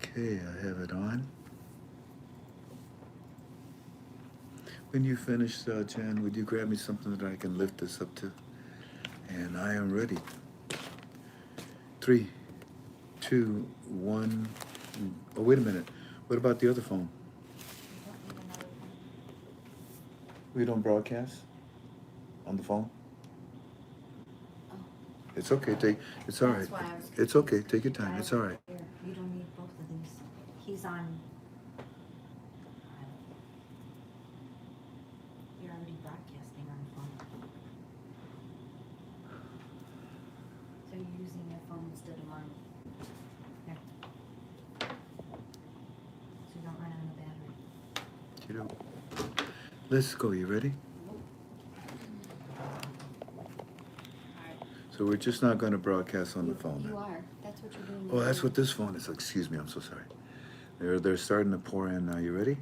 Okay, I have it on. When you finish, Jan, would you grab me something that I can lift this up to? And I am ready. Three, two, one. Oh, wait a minute. What about the other phone? We don't broadcast on the phone? It's okay. It's all right. It's okay. Take your time. It's all right. You don't need both of these. He's on. You're already broadcasting on the phone. So you're using your phone instead of mine. There. So you don't run out of battery. Kiddo. Let's go. You ready? So we're just not going to broadcast on the phone. You are. That's what you're doing. Oh, that's what this phone is. Excuse me. I'm so sorry. They're starting to pour in now. You ready?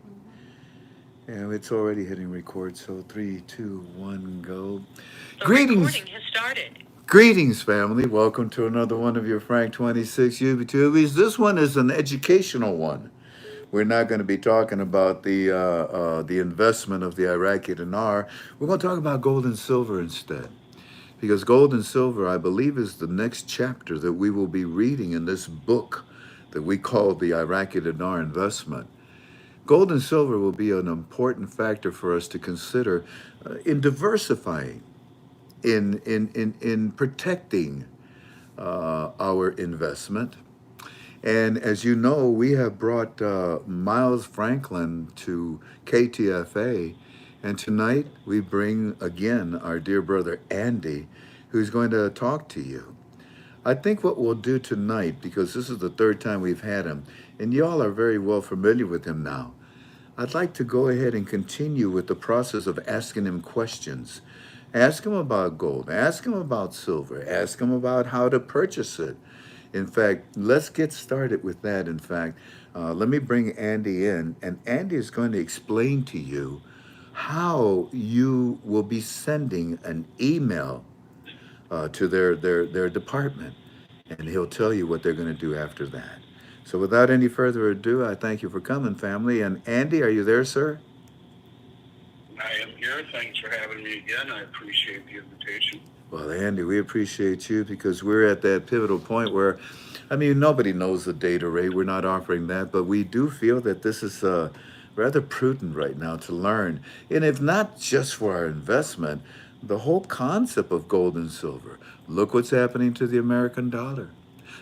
Mm-hmm. And it's already hitting record. So 3, 2, 1, go. The Greetings. recording has started. Greetings, family. Welcome to another one of your FRANK26 YouTubies. This one is an educational one. We're not going to be talking about the investment of the Iraqi dinar. We're going to talk about gold and silver instead. Because gold and silver, I believe, is the next chapter that we will be reading in this book that we call the Iraqi dinar investment. Gold and silver will be an important factor for us to consider in diversifying, in protecting our investment. And as you know, we have brought Miles Franklin to KTFA. And tonight we bring again our dear brother Andy, who's going to talk to you. I think what we'll do tonight, because this is the third time we've had him, and y'all are very well familiar with him now, I'd like to go ahead and continue with the process of asking him questions. Ask him about gold, ask him about silver, ask him about how to purchase it. In fact, let's get started with that. In fact, let me bring Andy in, and Andy is going to explain to you how you will be sending an email to their department, and he'll tell you what they're going to do after that. So without any further ado, I thank you for coming, family. And Andy, are you there, sir? I am here. Thanks for having me again. I appreciate the invitation. Well, Andy, we appreciate you because we're at that pivotal point where, I mean, nobody knows the data rate. We're not offering that, but we do feel that this is rather prudent right now to learn. And if not just for our investment, the whole concept of gold and silver. Look what's happening to the American dollar.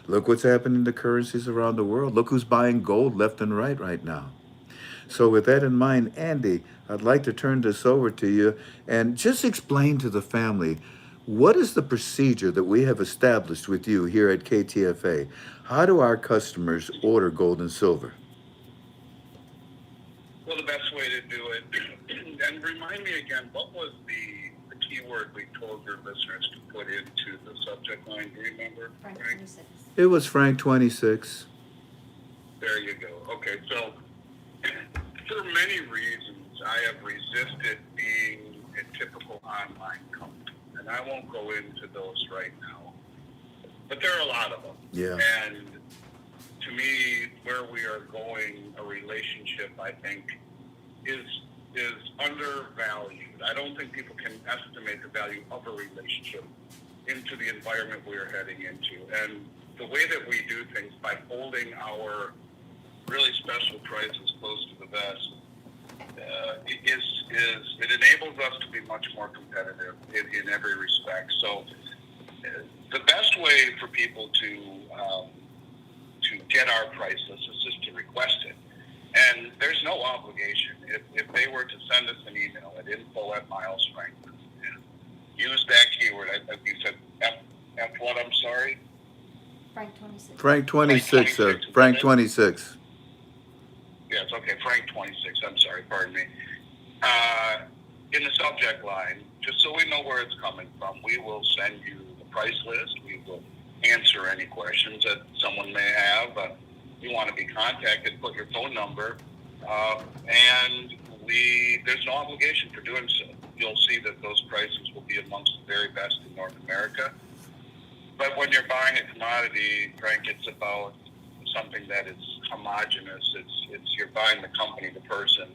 Look what's happening to currencies around the world. Look who's buying gold left and right now. So with that in mind, Andy, I'd like to turn this over to you and just explain to the family, what is the procedure that we have established with you here at KTFA? How do our customers order gold and silver? Well, the best way to do it, and remind me again, what was the keyword we told your listeners to put into the subject line? Do you remember? FRANK26. It was FRANK26. There you go. Okay, so for many reasons, I have resisted being a typical online company. And I won't go into those right now. But there are a lot of them. Yeah. And to me, where we are going, a relationship, I think, is undervalued. I don't think people can estimate the value of a relationship into the environment we are heading into. And the way that we do things by holding our really special prices close to the vest, it enables us to be much more competitive in every respect. So the best way for people to get our price list is just to request it. And there's no obligation. If they were to send us an email at info@milesfranklin and use that keyword, you said F what, I'm sorry? FRANK26. FRANK26, FRANK26. Yes, okay, FRANK26, I'm sorry, pardon me. In the subject line, just so we know where it's coming from, we will send you the price list. We will answer any questions that someone may have. You want to be contacted, put your phone number, and there's no obligation for doing so. You'll see that those prices will be amongst the very best in North America. But when you're buying a commodity, Frank, it's about something that is homogenous. It's you're buying the company, the person.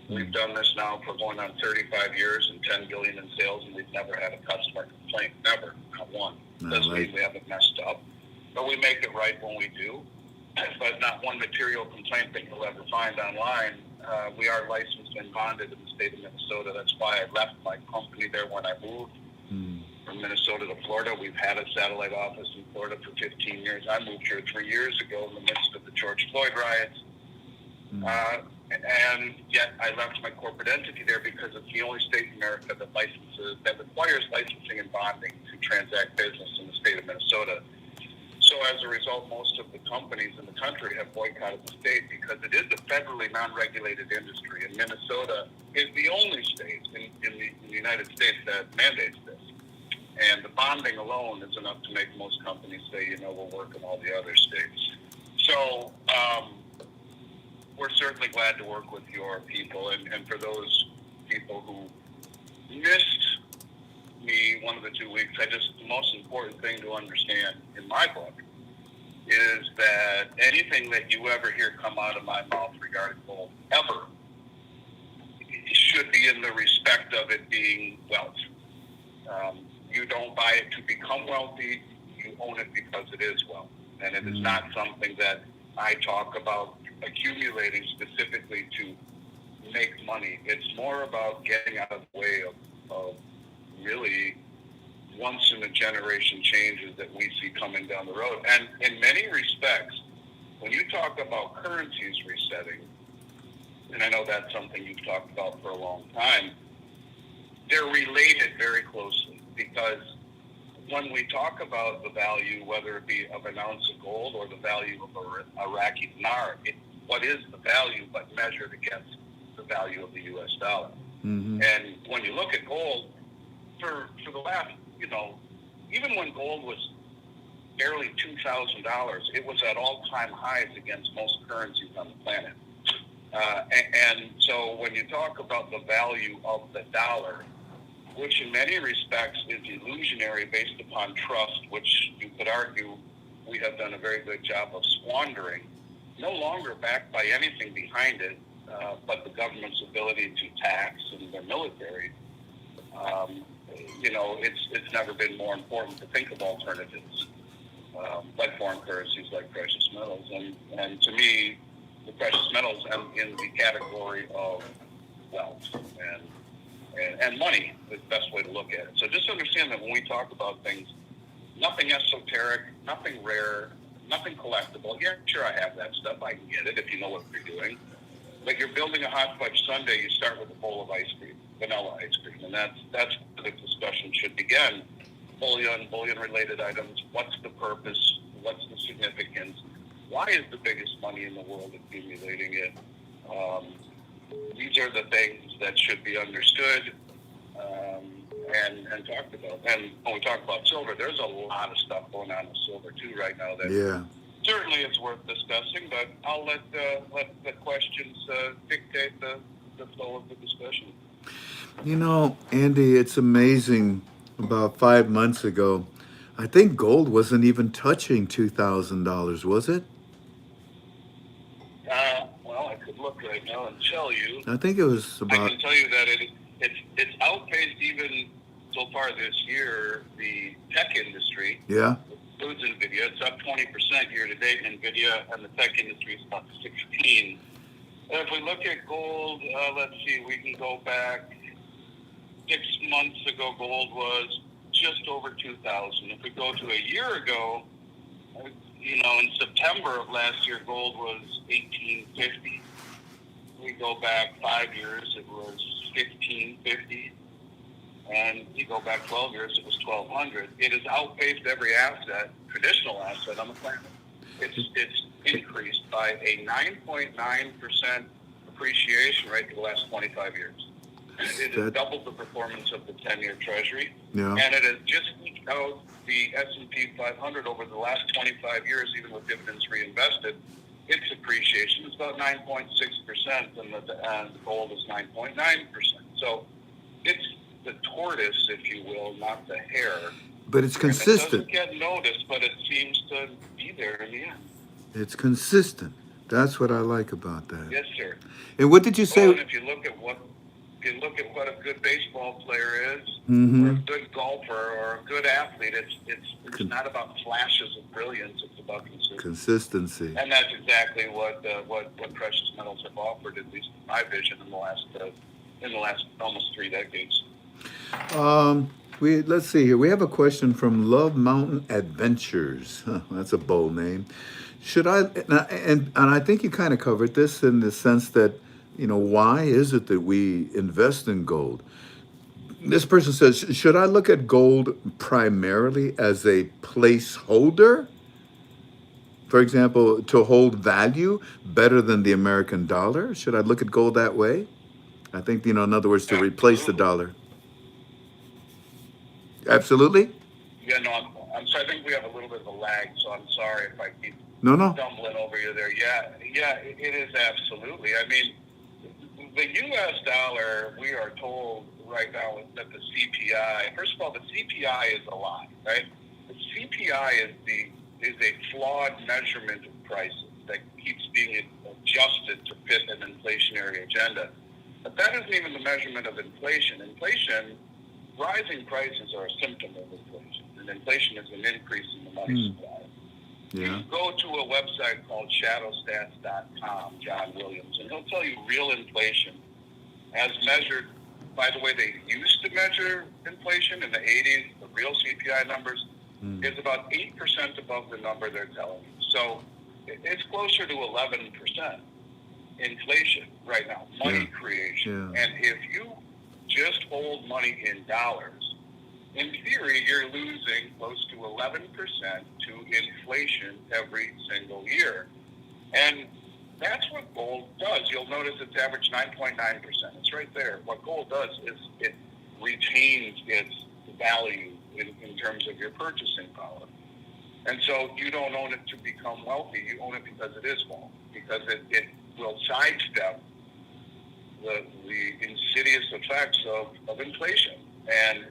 We've done this now for going on 35 years and 10 billion in sales, and we've never had a customer complaint. Never, not one. Doesn't mean we haven't messed up, but we make it right when we do. But not one material complaint that you'll ever find online. We are licensed and bonded in the state of Minnesota. That's why I left my company there when I moved from Minnesota to Florida. We've had a satellite office in Florida for 15 years. I moved here 3 years ago in the midst of the George Floyd riots. And yet I left my corporate entity there because it's the only state in America that requires licensing and bonding to transact business in the state of Minnesota. So as a result, most of the companies in the country have boycotted the state because it is a federally non-regulated industry, and Minnesota is the only state in the United States that mandates this. And the bonding alone is enough to make most companies say, we'll work in all the other states. So we're certainly glad to work with your people, and for those people who missed me one of the 2 weeks, the most important thing to understand in my book is that anything that you ever hear come out of my mouth regarding gold ever should be in the respect of it being wealth. You don't buy it to become wealthy, you own it because it is wealth. And it is not something that I talk about accumulating specifically to make money. It's more about getting out of the way of really once in a generation changes that we see coming down the road. And in many respects, when you talk about currencies resetting, and I know that's something you've talked about for a long time, they're related very closely, because when we talk about the value, whether it be of an ounce of gold or the value of a Iraqi dinar, what is the value but measured against the value of the U.S. dollar? And when you look at gold, for the last, even when gold was barely $2,000, it was at all-time highs against most currencies on the planet. And so when you talk about the value of the dollar, which in many respects is illusionary based upon trust, which you could argue we have done a very good job of squandering, no longer backed by anything behind it but the government's ability to tax and their military. It's never been more important to think of alternatives like foreign currencies, like precious metals. And to me, the precious metals are in the category of wealth and money is the best way to look at it. So just understand that when we talk about things, nothing esoteric, nothing rare, nothing collectible. Yeah, sure, I have that stuff. I can get it if you know what you're doing. But you're building a hot fudge sundae, you start with a bowl of ice cream, vanilla ice cream. And that's where the discussion should begin. Bullion-related items. What's the purpose? What's the significance? Why is the biggest money in the world accumulating it? These are the things that should be understood and talked about. And when we talk about silver, there's a lot of stuff going on with silver too right now that certainly it's worth discussing. But I'll let the questions dictate the flow of the discussion. Andy, it's amazing. About 5 months ago, I think gold wasn't even touching $2,000, was it? Well, I could look right now and tell you. I think it was about. I can tell you that it's outpaced even so far this year the tech industry. Yeah. Includes NVIDIA. It's up 20% year to date in NVIDIA, and the tech industry is up 16%. And if we look at gold, let's see, we can go back 6 months ago. Gold was just over 2,000. If we go to a year ago, in September of last year, gold was 1,850. We go back 5 years, it was 1,550. And you go back 12 years, it was 1,200. It has outpaced every traditional asset on the planet. It's increased by a 9.9% appreciation rate for the last 25 years. It has doubled the performance of the 10-year Treasury, and it has just eked out the S&P 500 over the last 25 years, even with dividends reinvested. Its appreciation is about 9.6%, and the gold is 9.9%. So it's the tortoise, if you will, not the hare. But it's consistent. And it doesn't get noticed, but it seems to be there in the end. It's consistent. That's what I like about that. Yes, sir. And what did you Well, say? and if you look at what a good baseball player is, or a Mm-hmm. good golfer, or a good athlete, it's not about flashes of brilliance. It's about consistency. Consistency. And that's exactly what precious metals have offered, at least in my vision, in the last almost 3 decades. Let's see here. We have a question from Love Mountain Adventures. Huh, that's a bold name. Should I? And I think you kind of covered this in the sense that, why is it that we invest in gold? This person says, should I look at gold primarily as a placeholder? For example, to hold value better than the American dollar? Should I look at gold that way? I think, in other words, to replace the Absolutely. dollar. Absolutely? Yeah, no, I'm sorry. I think we have a little bit of a lag, so I'm sorry if I keep No, no. stumbling over you there. Yeah, it is absolutely. I mean, the U.S. dollar, we are told right now that the CPI. First of all, the CPI is a lie, right? The CPI is a flawed measurement of prices that keeps being adjusted to fit an inflationary agenda. But that isn't even the measurement of inflation. Rising prices are a symptom of inflation, and inflation is an increase in the money supply. Yeah. You go to a website called shadowstats.com, John Williams, and he'll tell you real inflation as measured by the way they used to measure inflation in the 80s, the real CPI numbers, is about 8% above the number they're telling you. So it's closer to 11% inflation right now, money creation. Yeah. And if you just hold money in dollars, in theory, you're losing close to 11% to inflation every single year. And that's what gold does. You'll notice it's averaged 9.9%. It's right there. What gold does is it retains its value in terms of your purchasing power. And so you don't own it to become wealthy. You own it because it is wealth, because it will sidestep the insidious effects of inflation. And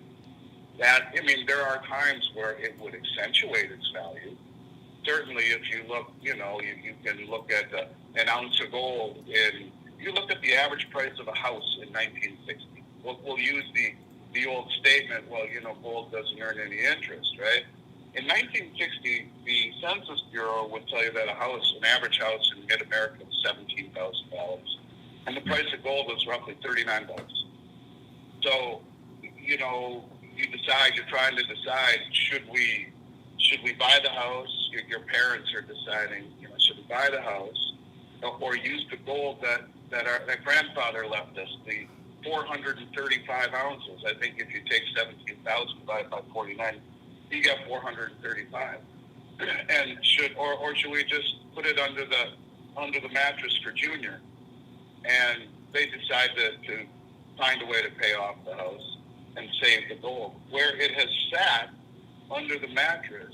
that, I mean, there are times where it would accentuate its value. Certainly, if you look, you can look at an ounce of gold you look at the average price of a house in 1960. We'll use the old statement, well, gold doesn't earn any interest, right? In 1960, the Census Bureau would tell you that an average house in mid-America was $17,000. And the price of gold was roughly $39. So, you're trying to decide, should we buy the house? Your parents are deciding, should we buy the house or use the gold that grandfather left us, the 435 ounces. I think if you take 17,000 divided by 49, you get 435. And should we just put it under the mattress for Junior? And they decide to find a way to pay off the house and save the gold, where it has sat under the mattress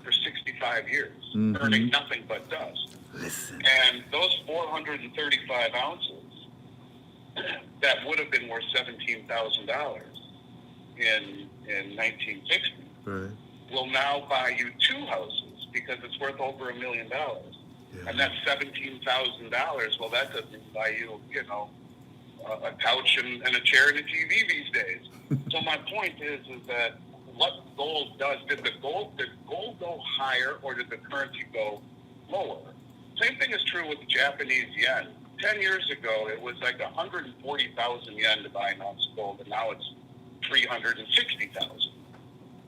for 65 years, earning nothing but dust. Listen. And those 435 ounces that would have been worth $17,000 in 1960 will now buy you 2 houses because it's worth over $1 million. Yeah. And that's $17,000. Well, that doesn't buy you, a couch and a chair and a TV these days. So my point is that what gold does, did gold go higher or did the currency go lower? Same thing is true with the Japanese yen. 10 years ago, it was like 140,000 yen to buy an ounce of gold, and now it's 360,000.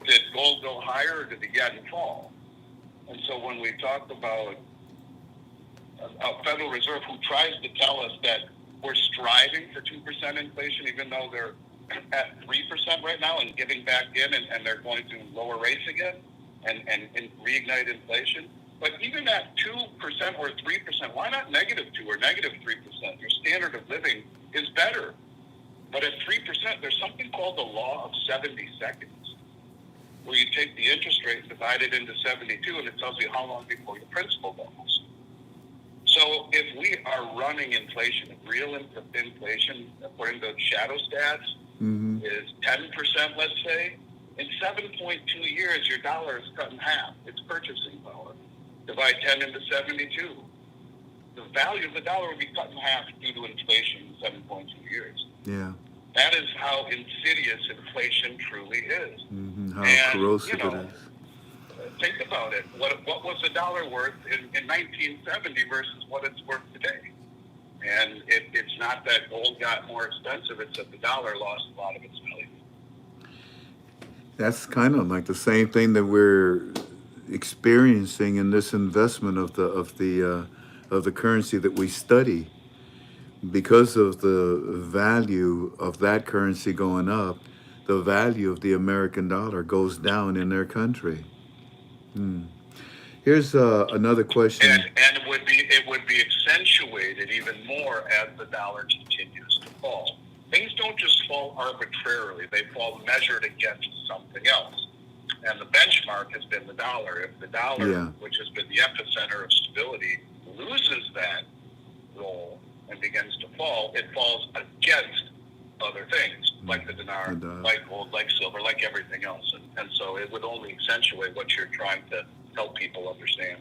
Did gold go higher or did the yen fall? And so when we talk about a Federal Reserve who tries to tell us that we're striving for 2% inflation, even though they're at 3% right now and giving back in, and they're going to lower rates again and reignite inflation. But even at 2% or 3%, why not -2 or -3%? Your standard of living is better. But at 3%, there's something called the law of 70 seconds, where you take the interest rate and divide it into 72, and it tells you how long before your principal doubles. So if we are running inflation, real inflation, according to shadow stats, is 10%, let's say, in 7.2 years, your dollar is cut in half. Its purchasing power. Divide 10 into 72. the value of the dollar would be cut in half due to inflation in 7.2 years. Yeah. That is how insidious inflation truly is. How And, corrosive it is. think about it. What was the dollar worth in 1970 versus what it's worth today? And it's not that gold got more expensive, it's that the dollar lost a lot of its value. That's kind of like the same thing that we're experiencing in this investment of the currency that we study. Because of the value of that currency going up, the value of the American dollar goes down in their country. Here's another question. And it would be accentuated even more as the dollar continues to fall. Things don't just fall arbitrarily; they fall measured against something else. And the benchmark has been the dollar. If the dollar, which has been the epicenter of stability, loses that role and begins to fall, it falls against other things, like the dinar, like gold, like silver, like everything else. And so it would only accentuate what you're trying to help people understand.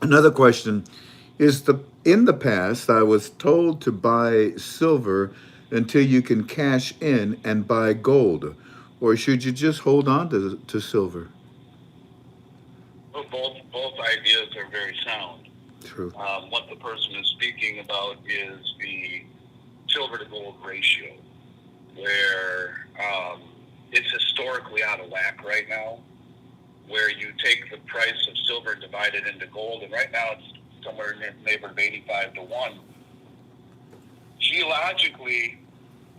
Another question is in the past, I was told to buy silver until you can cash in and buy gold, or should you just hold on to silver? Well, both ideas are very sound. True. What the person is speaking about is the silver to gold ratio, where it's historically out of whack right now, where you take the price of silver and divide it into gold, and right now it's somewhere in the neighborhood of 85 to 1. Geologically,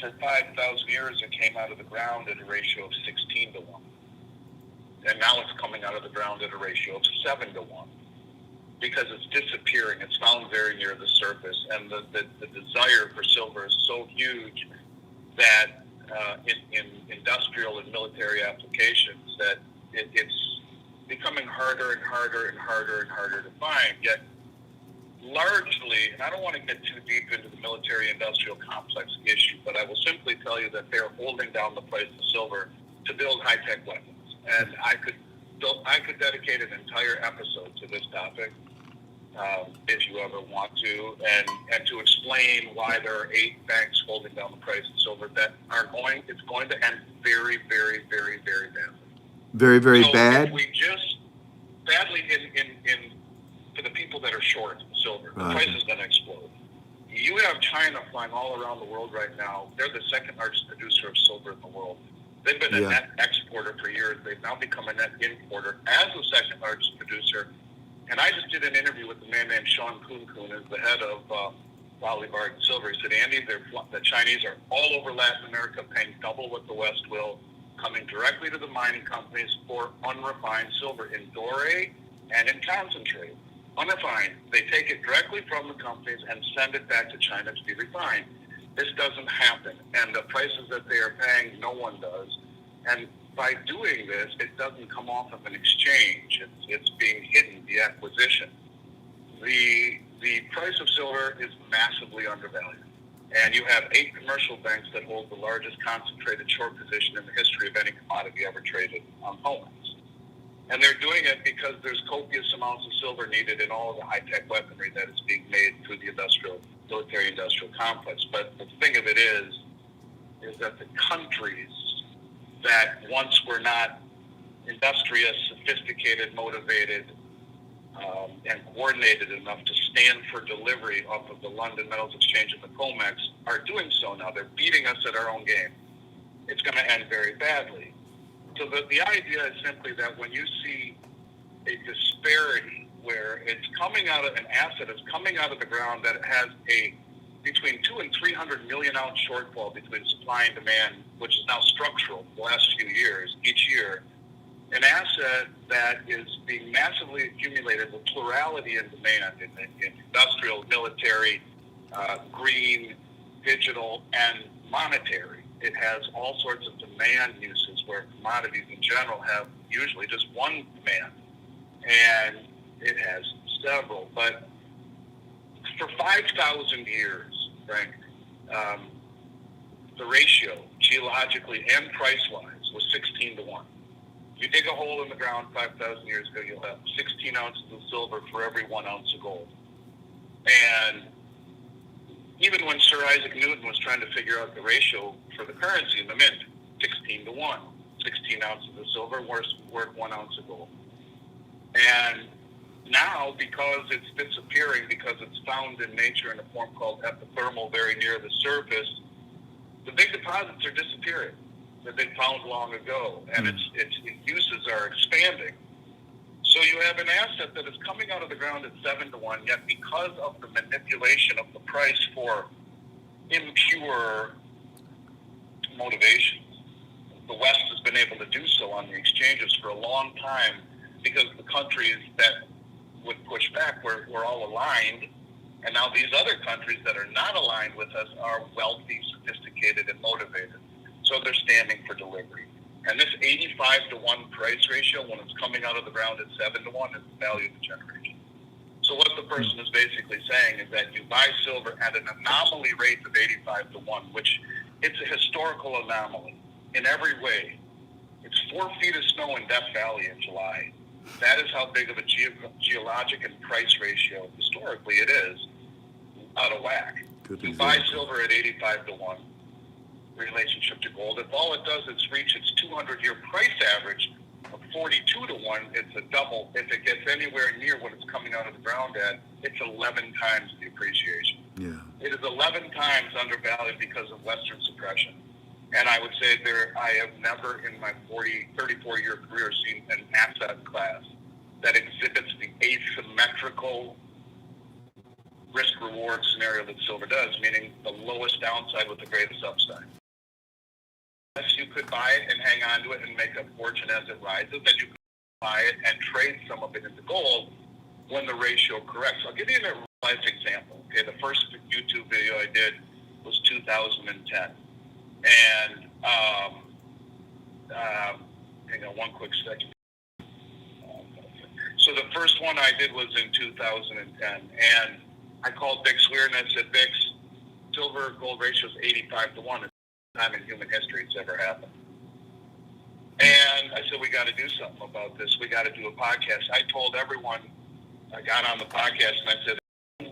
for 5,000 years, it came out of the ground at a ratio of 16 to 1. And now it's coming out of the ground at a ratio of 7 to 1. Because it's disappearing. It's found very near the surface. And the desire for silver is so huge that in industrial and military applications that it's becoming harder and harder and harder and harder to find. Yet largely, and I don't want to get too deep into the military-industrial complex issue, but I will simply tell you that they're holding down the price of silver to build high-tech weapons. And I could dedicate an entire episode to this topic, if you ever want to, and to explain why there are 8 banks holding down the price of silver that it's going to end very, very, very, very badly. Very, very bad? If we just, badly for the people that are short silver, the price is going to explode. You have China flying all around the world right now. They're the second largest producer of silver in the world. They've been a net exporter for years. They've now become a net importer as the second largest producer. And I just did an interview with a man named Sean Kun, who's the head of Bolivar Silver. He said, Andy, the Chinese are all over Latin America paying double what the West will, coming directly to the mining companies for unrefined silver in doré and in concentrate. Unrefined, they take it directly from the companies and send it back to China to be refined. This doesn't happen. And the prices that they are paying, no one does. And by doing this, it doesn't come off of an exchange. It's being hidden, the acquisition. The price of silver is massively undervalued. And you have 8 commercial banks that hold the largest concentrated short position in the history of any commodity ever traded on Poland. And they're doing it because there's copious amounts of silver needed in all of the high-tech weaponry that is being made through the military-industrial complex. But the thing of it is that the countries that once were not industrious, sophisticated, motivated, and coordinated enough to stand for delivery off of the London Metals Exchange and the COMEX are doing so now. They're beating us at our own game. It's going to end very badly. So the idea is simply that when you see a disparity where it's coming out of an asset is coming out of the ground that has a between 2 and 300 million ounce shortfall between supply and demand, which is now structural for the last few years, each year, an asset that is being massively accumulated with plurality in demand in industrial, military, green, digital, and monetary. It has all sorts of demand uses where commodities in general have usually just one demand. And it has several. But for 5,000 years, Frank, the ratio, geologically and price-wise, was 16 to 1. You dig a hole in the ground 5,000 years ago, you'll have 16 ounces of silver for every 1 ounce of gold. And even when Sir Isaac Newton was trying to figure out the ratio for the currency in the mint, 16 to 1, 16 ounces of silver worth 1 ounce of gold. And now, because it's disappearing, because it's found in nature in a form called epithermal, very near the surface, the big deposits are disappearing. They've been found long ago, and its uses are expanding. So you have an asset that is coming out of the ground at 7 to 1, yet because of the manipulation of the price for impure motivations, the West has been able to do so on the exchanges for a long time, because the countries that would push back were all aligned, and now these other countries that are not aligned with us are wealthy, sophisticated, and motivated. So they're standing for delivery. And this 85 to 1 price ratio, when it's coming out of the ground at 7 to 1, is the value of the generation. So what the person is basically saying is that you buy silver at an anomaly rate of 85 to 1, which it's a historical anomaly in every way. It's 4 feet of snow in Death Valley in July. That is how big of a geologic and price ratio, historically, it is out of whack. You buy silver at 85 to 1 relationship to gold. If all it does is reach its 200-year price average of 42 to 1, it's a double. If it gets anywhere near what it's coming out of the ground at, it's 11 times the appreciation. Yeah. It is 11 times undervalued because of Western suppression. And I would say I have never in my 34-year career seen an asset class that exhibits the asymmetrical risk-reward scenario that silver does, meaning the lowest downside with the greatest upside. Yes, you could buy it and hang on to it and make a fortune as it rises, then you could buy it and trade some of it into gold when the ratio corrects. I'll give you a real-life example. Okay, the first YouTube video I did was 2010. And hang on one quick second. So the first one I did was in 2010, and I called Bix Weir and I said, Bix, silver gold ratio is 85 to 1. It's the first time in human history it's ever happened. And I said, we got to do something about this. We got to do a podcast. I told everyone, I got on the podcast and I said,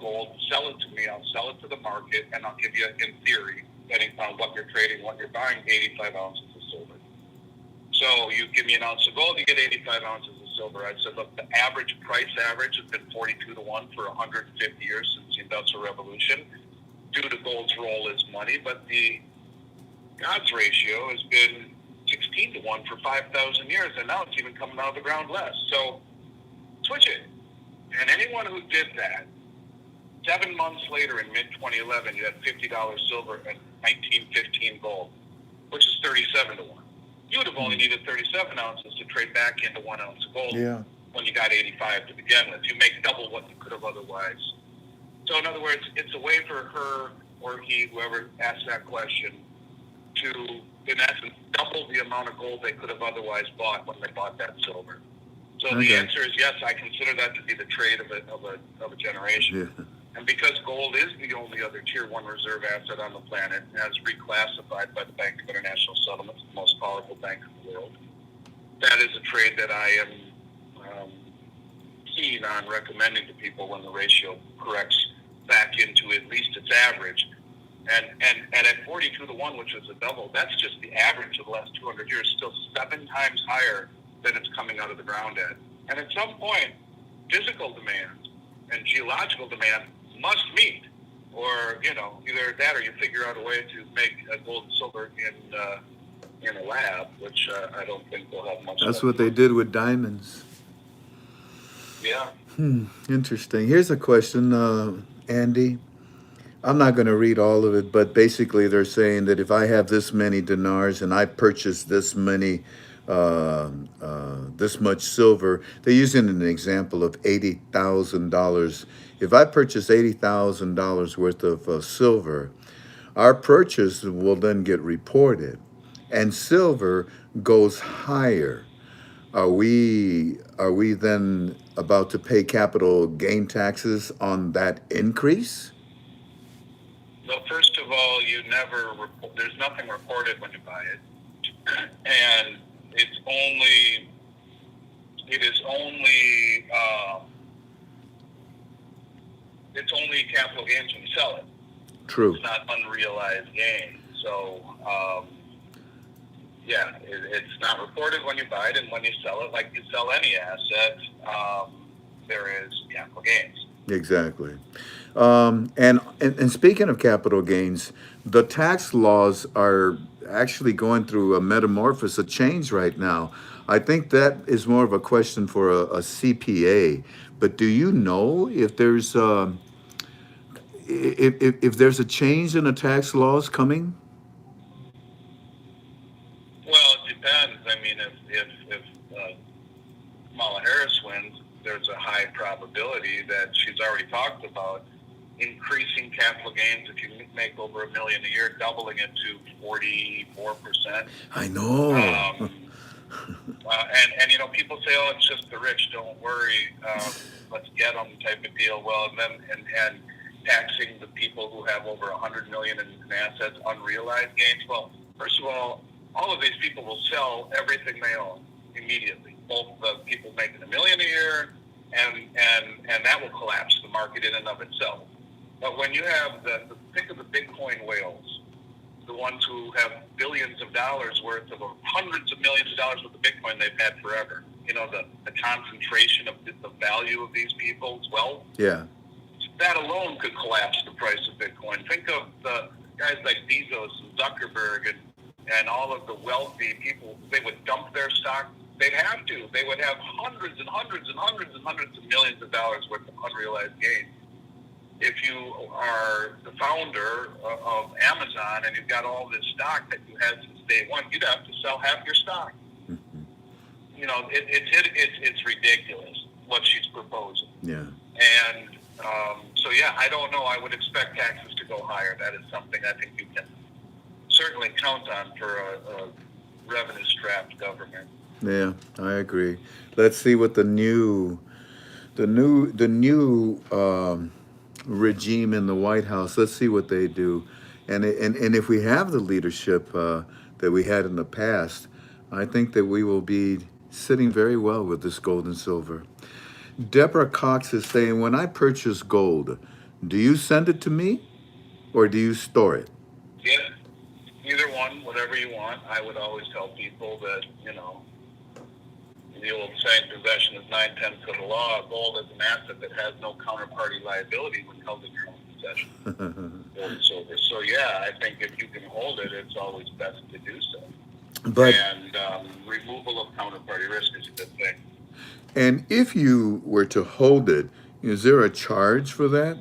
gold, sell it to me. I'll sell it to the market, and I'll give you, in theory, depending on what you're trading, what you're buying, 85 ounces of silver. So you give me an ounce of gold, you get 85 ounces of silver. I said, look, the average price average has been 42 to 1 for 150 years since the Industrial Revolution, due to gold's role as money, but the odds ratio has been 16 to 1 for 5,000 years, and now it's even coming out of the ground less. So switch it. And anyone who did that, 7 months later in mid-2011, you had $50 silver and 1915 gold, which is 37 to 1. You would have only needed 37 ounces to trade back into 1 ounce of gold when you got 85 to begin with. You make double what you could have otherwise. So in other words, it's a way for her or he, whoever asked that question, to, in essence, double the amount of gold they could have otherwise bought when they bought that silver. So the answer is yes, I consider that to be the trade of a generation. Yeah. And because gold is the only other Tier 1 reserve asset on the planet, as reclassified by the Bank of International Settlements, the most powerful bank in the world, that is a trade that I am keen on recommending to people when the ratio corrects back into at least its average. And at 42 to 1, which is a double, that's just the average of the last 200 years, still 7 times higher than it's coming out of the ground at. And at some point, physical demand and geological demand must meet, or either that or you figure out a way to make gold and silver in a lab, which I don't think will have much. That's what they did with diamonds. Yeah. Interesting. Here's a question, Andy. I'm not going to read all of it, but basically they're saying that if I have this many dinars and I purchase this many, this much silver, they're using an example of $80,000. If I purchase $80,000 worth of silver, our purchase will then get reported, and silver goes higher. Are we then about to pay capital gain taxes on that increase? Well, first of all, there's nothing reported when you buy it. And it's only gains when you sell it. True. It's not unrealized gain. So, yeah, it's not reported when you buy it, and when you sell it, like you sell any asset, there is capital gains. Exactly. And speaking of capital gains, the tax laws are actually going through a metamorphosis, a change right now. I think that is more of a question for a CPA. But do you know if there's if there's a change in the tax laws coming? Well, it depends. I mean, if Kamala Harris wins, there's a high probability that she's already talked about increasing capital gains if you make over $1 million a year, doubling it to 44%. I know. And you know, people say, "Oh, it's just the rich. Don't worry. Let's get them," type of deal. Well, and then and taxing the people who have over $100 million in assets, unrealized gains. Well, first of all of these people will sell everything they own immediately. Both the people making $1 million a year, and that will collapse the market in and of itself. But when you have think of the Bitcoin whales, the ones who have billions of dollars worth of hundreds of millions of dollars worth of Bitcoin they've had forever. You know, the concentration of the value of these people's wealth. Yeah. That alone could collapse the price of Bitcoin. Think of the guys like Bezos and Zuckerberg and all of the wealthy people. They would dump their stock. They'd have to. They would have hundreds and hundreds and hundreds and hundreds of millions of dollars worth of unrealized gains. If you are the founder of Amazon and you've got all this stock that you had since day one, you'd have to sell half your stock. Mm-hmm. You know, it's ridiculous what she's proposing. Yeah. And so, yeah, I don't know. I would expect taxes to go higher. That is something I think you can certainly count on for a revenue-strapped government. Yeah, I agree. Let's see what the new regime in the White House. Let's see what they do, and if we have the leadership that we had in the past, I think that we will be sitting very well with this gold and silver. Deborah Cox is saying, when I purchase gold, do you send it to me or do you store it? Yeah, either one, whatever you want. I would always tell people that, you know, the old saying, possession is 9/10 of the law. Gold is an asset that has no counterparty liability when held in your own possession. Gold and silver. So, yeah, I think if you can hold it, it's always best to do so. But And removal of counterparty risk is a good thing. and if you were to hold it, is there a charge for that?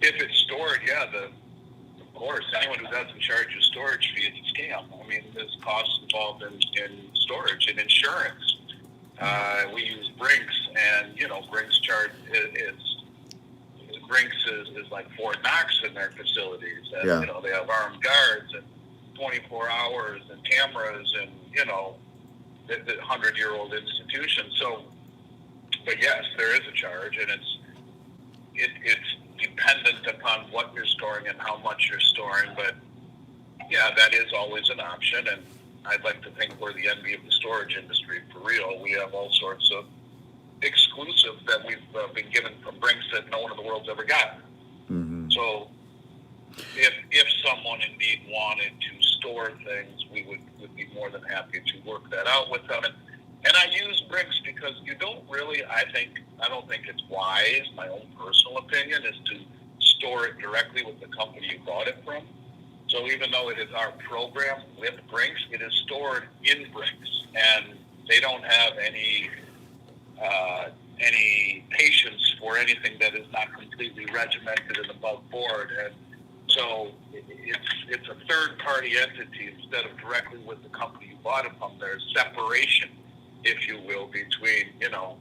If it's stored, yeah, of course, anyone who doesn't charge a storage fee, it's a scam. I mean, there's costs involved in storage and insurance. We use Brinks, and, you know, Brinks charge Brinks is like Fort Knox in their facilities. And, Yeah. you know, they have armed guards and 24 hours and cameras and, you know, the 100-year-old institution. So, but yes, there is a charge, and it's dependent upon what you're storing and how much you're storing. But yeah, that is always an option, and I'd like to think we're the envy of the storage industry for real. We have all sorts of exclusives that we've been given from Brinks that no one in the world's ever gotten. Mm-hmm. So if someone indeed wanted to store things, we would be more than happy to work that out with them. And I use Brinks because you don't really, I don't think it's wise, my own personal opinion, is to store it directly with the company you bought it from. So even though it is our program with Brinks, it is stored in Brinks, and they don't have any patience for anything that is not completely regimented and above board. And so it's a third-party entity instead of directly with the company you bought it from. There's separation, if you will, between, you know,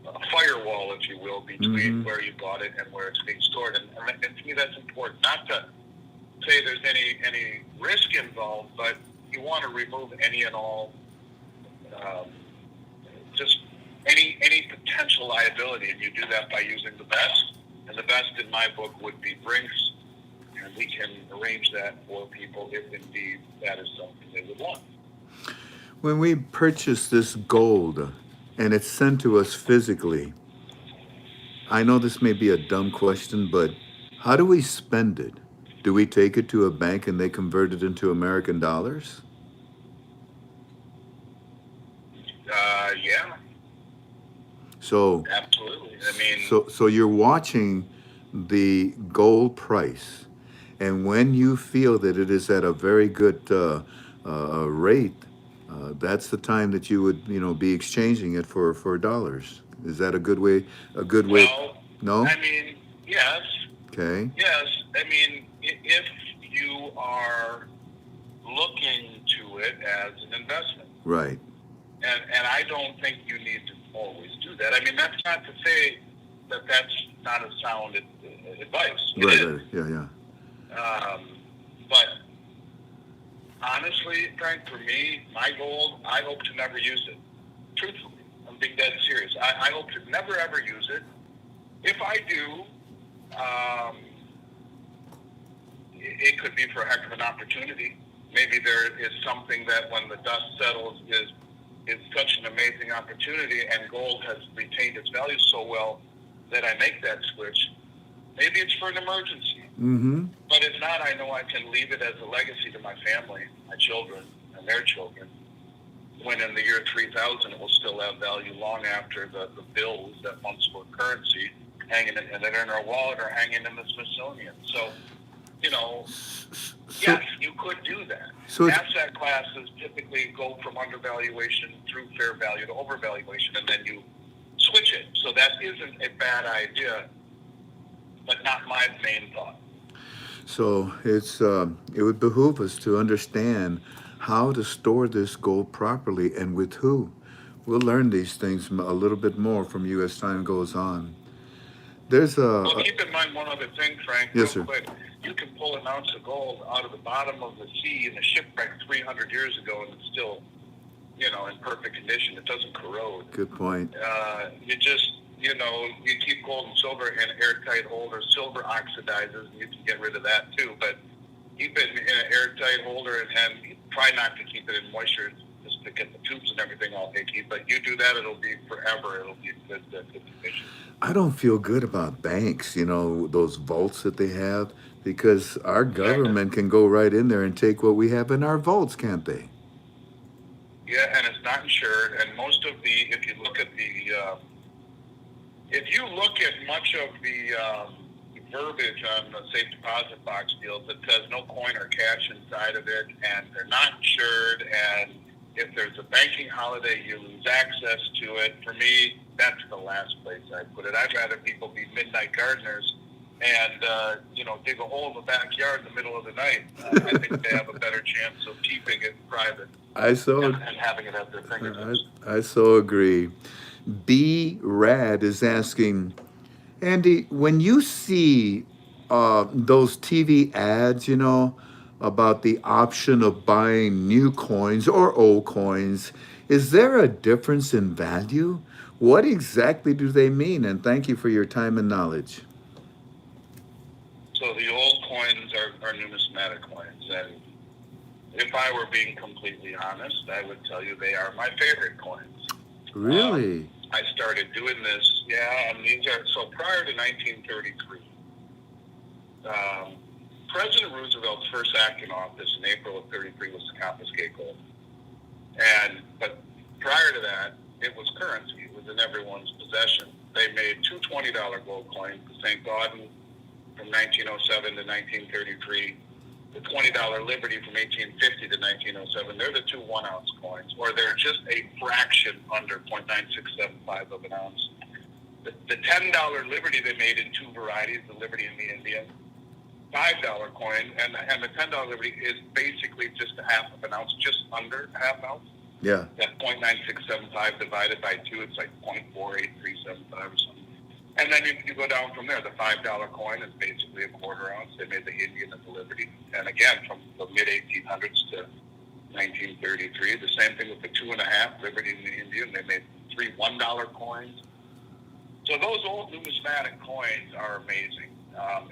a firewall, if you will, between where you bought it and where it's being stored. And to me, that's important. Not to say there's any risk involved, but you want to remove any and all, just any potential liability, and you do that by using the best. And the best, in my book, would be Brinks, and we can arrange that for people if indeed that is something they would want. When we purchase this gold and it's sent to us physically, I know this may be a dumb question, but how do we spend it? Do we take it to a bank and they convert it into American dollars? Yeah, So, absolutely. I mean, so you're watching the gold price, and when you feel that it is at a very good rate, that's the time that you would, be exchanging it for dollars. Is that a good way? A good way? well, No. I mean, yes, Okay. yes. I mean, if you are looking to it as an investment, Right. and I don't think you need to always do that. I mean, that's not to say that that's not a sound advice. It Right. is. Right. Yeah. Yeah. But honestly, Frank, for me, my goal, I hope to never use it. Truthfully, I'm being dead serious. I hope to never ever use it. If I do, um, it could be for a heck of an opportunity. Maybe there is something that when the dust settles is such an amazing opportunity, and gold has retained its value so well that I make that switch. Maybe it's for an emergency. Mm-hmm. But if not, I know I can leave it as a legacy to my family, my children, and their children. When in the year 3000, it will still have value long after the bills that once were currency hanging in, and that are in our wallet or hanging in the Smithsonian. So, So, yes, you could do that. so it's, Asset classes typically go from undervaluation through fair value to overvaluation, and then you switch it. So that isn't a bad idea, but not my main thought. so it would behoove us to understand how to store this gold properly and with who. We'll learn these things a little bit more from you as time goes on. There's Well, keep in mind one other thing, Frank, yes, real sir. quick. You can pull an ounce of gold out of the bottom of the sea in a shipwreck 300 years ago, and it's still, in perfect condition. It doesn't corrode. Good point. You just, you keep gold and silver in an airtight holder. Silver oxidizes, and you can get rid of that too. But keep it in an airtight holder, and try not to keep it in moisture just to get the tubes and everything all icky. But you do that, it'll be forever. It'll be good condition. I don't feel good about banks, those vaults that they have, because our Exactly. government can go right in there and take what we have in our vaults, can't they? Yeah, and it's not insured. And most of if you look at much of the verbiage on the safe deposit box deals, it says no coin or cash inside of it, and they're not insured. And if there's a banking holiday, you lose access to it. For me, that's the last place I put it. I'd rather people be midnight gardeners and dig a hole in the backyard in the middle of the night. I think they have a better chance of keeping it private I so and having it at their fingertips. I so agree. B Rad is asking, Andy, when you see those TV ads, about the option of buying new coins or old coins, is there a difference in value? What exactly do they mean? And thank you for your time and knowledge. So the old coins are numismatic coins, and if I were being completely honest, I would tell you they are my favorite coins. Really? I started doing this, and these are, so prior to 1933, President Roosevelt's first act in office in April of 33 was to confiscate gold. But prior to that, it was currency. It was in everyone's possession. They made two $20 gold coins, the St. Gaudens from 1907 to 1933, the $20 Liberty from 1850 to 1907. They're the two 1 ounce coins, or they're just a fraction under 0.9675 of an ounce. The $10 Liberty they made in two varieties, the Liberty and the Indian. $5 coin, and the $10 Liberty is basically just a half of an ounce, just under a half ounce. Yeah. That 0.9675 divided by 2, it's like 0.48375 or something. And then you go down from there. The $5 coin is basically a quarter ounce. They made the Indian and the Liberty. And again, from the mid-1800s to 1933, the same thing with the 2.5 Liberty and the Indian. They made three $1 coins. So those old numismatic coins are amazing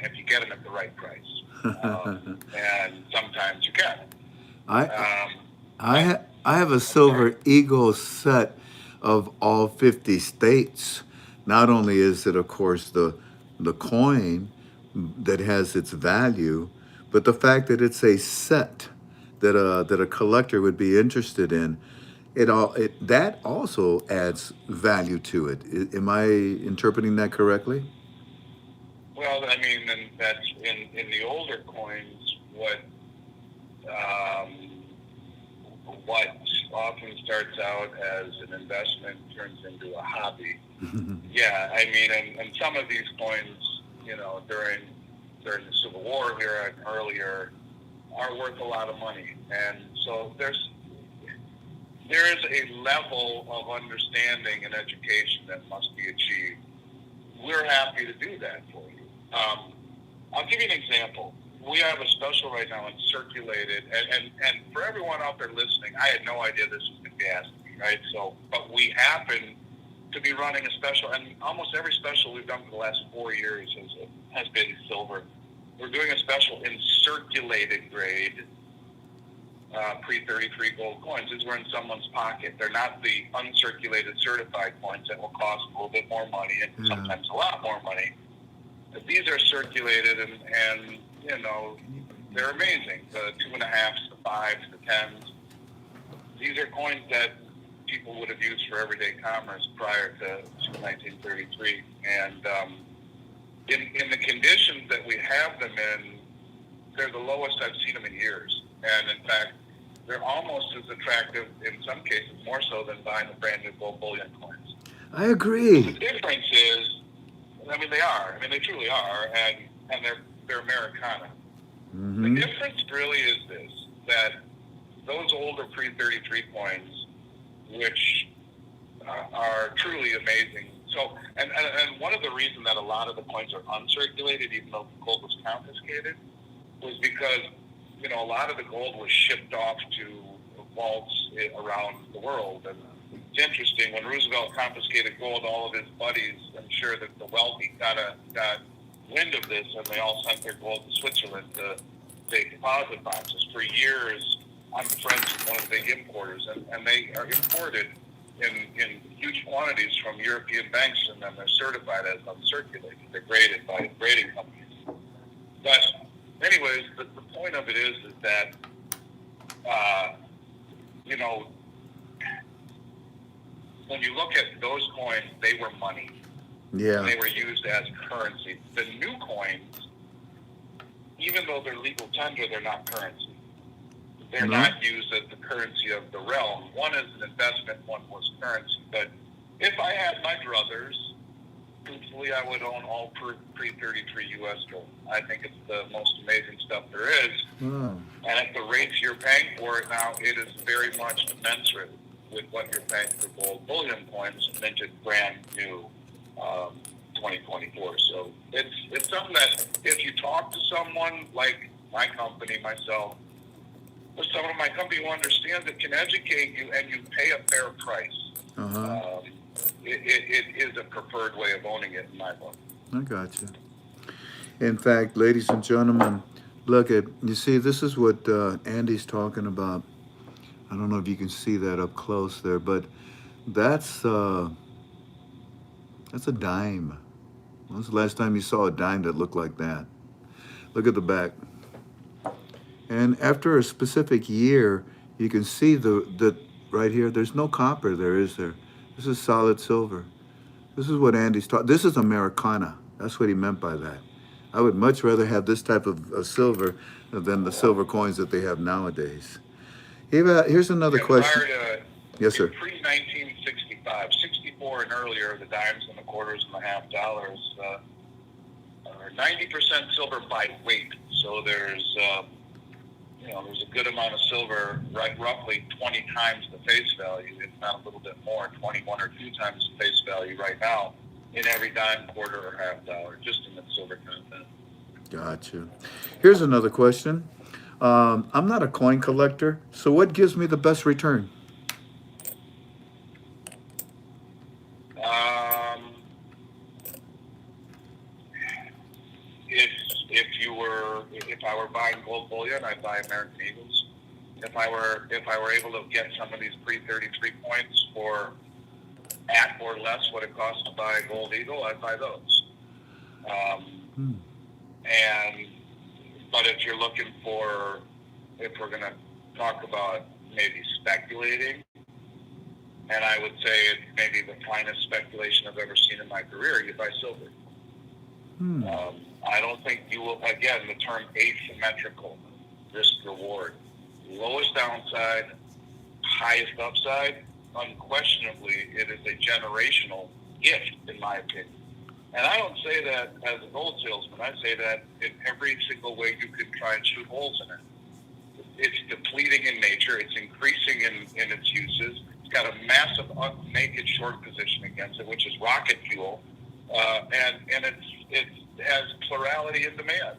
if you get them at the right price. And sometimes you can. I have a Silver Eagle set of all 50 states, Not only is it, of course, the coin that has its value, but the fact that it's a set that a collector would be interested in, it that also adds value to it. Am I interpreting that correctly? Well, I mean, and that's in the older coins, um, what often starts out as an investment turns into a hobby. Yeah, I mean, and some of these coins, during the Civil War era and earlier, are worth a lot of money, and so there is a level of understanding and education that must be achieved. We're happy to do that for you. I'll give you an example. We have a special right now and circulated, and for everyone out there listening, I had no idea this was going to be asked me, right? So, but we happen to be running a special, and almost every special we've done for the last 4 years has been silver. We're doing a special in circulated grade pre-33 gold coins. These were in someone's pocket. They're not the uncirculated certified coins that will cost a little bit more money and sometimes a lot more money. But these are circulated, and they're amazing. The 2.5s, the 5s, the 10s. These are coins that people would have used for everyday commerce prior to 1933. And in the conditions that we have them in, they're the lowest I've seen them in years. And in fact, they're almost as attractive, in some cases more so, than buying the brand new gold bullion coins. I agree. The difference is, I mean, they are. I mean, they truly are, and they're Americana. Mm-hmm. The difference really is this, that those older pre-33 coins, which are truly amazing. So, and one of the reasons that a lot of the coins are uncirculated, even though the gold was confiscated, was because, a lot of the gold was shipped off to vaults around the world. And it's interesting, when Roosevelt confiscated gold, all of his buddies, I'm sure that the wealthy got wind of this, and they all sent their gold to Switzerland to take deposit boxes. For years, I'm friends with one of the big importers, and they are imported in huge quantities from European banks, and then they're certified as uncirculated. They're graded by grading companies. But anyways, the point of it is that, when you look at those coins, they were money. Yeah. They were used as currency. The new coins, even though they're legal tender, they're not currency. They're not used as the currency of the realm. One is an investment, one was currency. But if I had my druthers, truthfully, I would own all pre-33 U.S. gold. I think it's the most amazing stuff there is. Wow. And at the rates you're paying for it now, it is very much commensurate with what you're paying for gold bullion coins, minted brand new 2024. So it's something that if you talk to someone like my company, myself, or someone in my company who understands it, can educate you, and you pay a fair price. It is a preferred way of owning it in my book. I got you. In fact, ladies and gentlemen, you see, this is what Andy's talking about. I don't know if you can see that up close there, but that's a dime. When was the last time you saw a dime that looked like that? Look at the back. And after a specific year, you can see the right here, there's no copper there, is there? This is solid silver. This is what Andy's taught. This is Americana. That's what he meant by that. I would much rather have this type of silver than the silver coins that they have nowadays. Here's another question. Yes, sir. Pre-1965, 64 and earlier, the dimes and the quarters and the half dollars are 90% silver by weight. So there's a good amount of silver, right, roughly 20 times the face value, if not a little bit more, 21 or 2 times the face value right now in every dime, quarter, or half dollar, just in the silver content. Gotcha. Here's another question. I'm not a coin collector, so what gives me the best return? If I were buying gold bullion, I'd buy American Eagles. If I were able to get some of these pre-33 points for at or less what it costs to buy a gold eagle, I'd buy those. Hmm. But if you're looking for, if we're going to talk about maybe speculating, and I would say it's maybe the finest speculation I've ever seen in my career, you buy silver. Hmm. I don't think you will, again, the term asymmetrical, risk reward. Lowest downside, highest upside, unquestionably, it is a generational gift, in my opinion. And I don't say that as a gold salesman. I say that in every single way you could try and shoot holes in it. It's depleting in nature. It's increasing in its uses. It's got a massive naked short position against it, which is rocket fuel. And it has plurality in demand.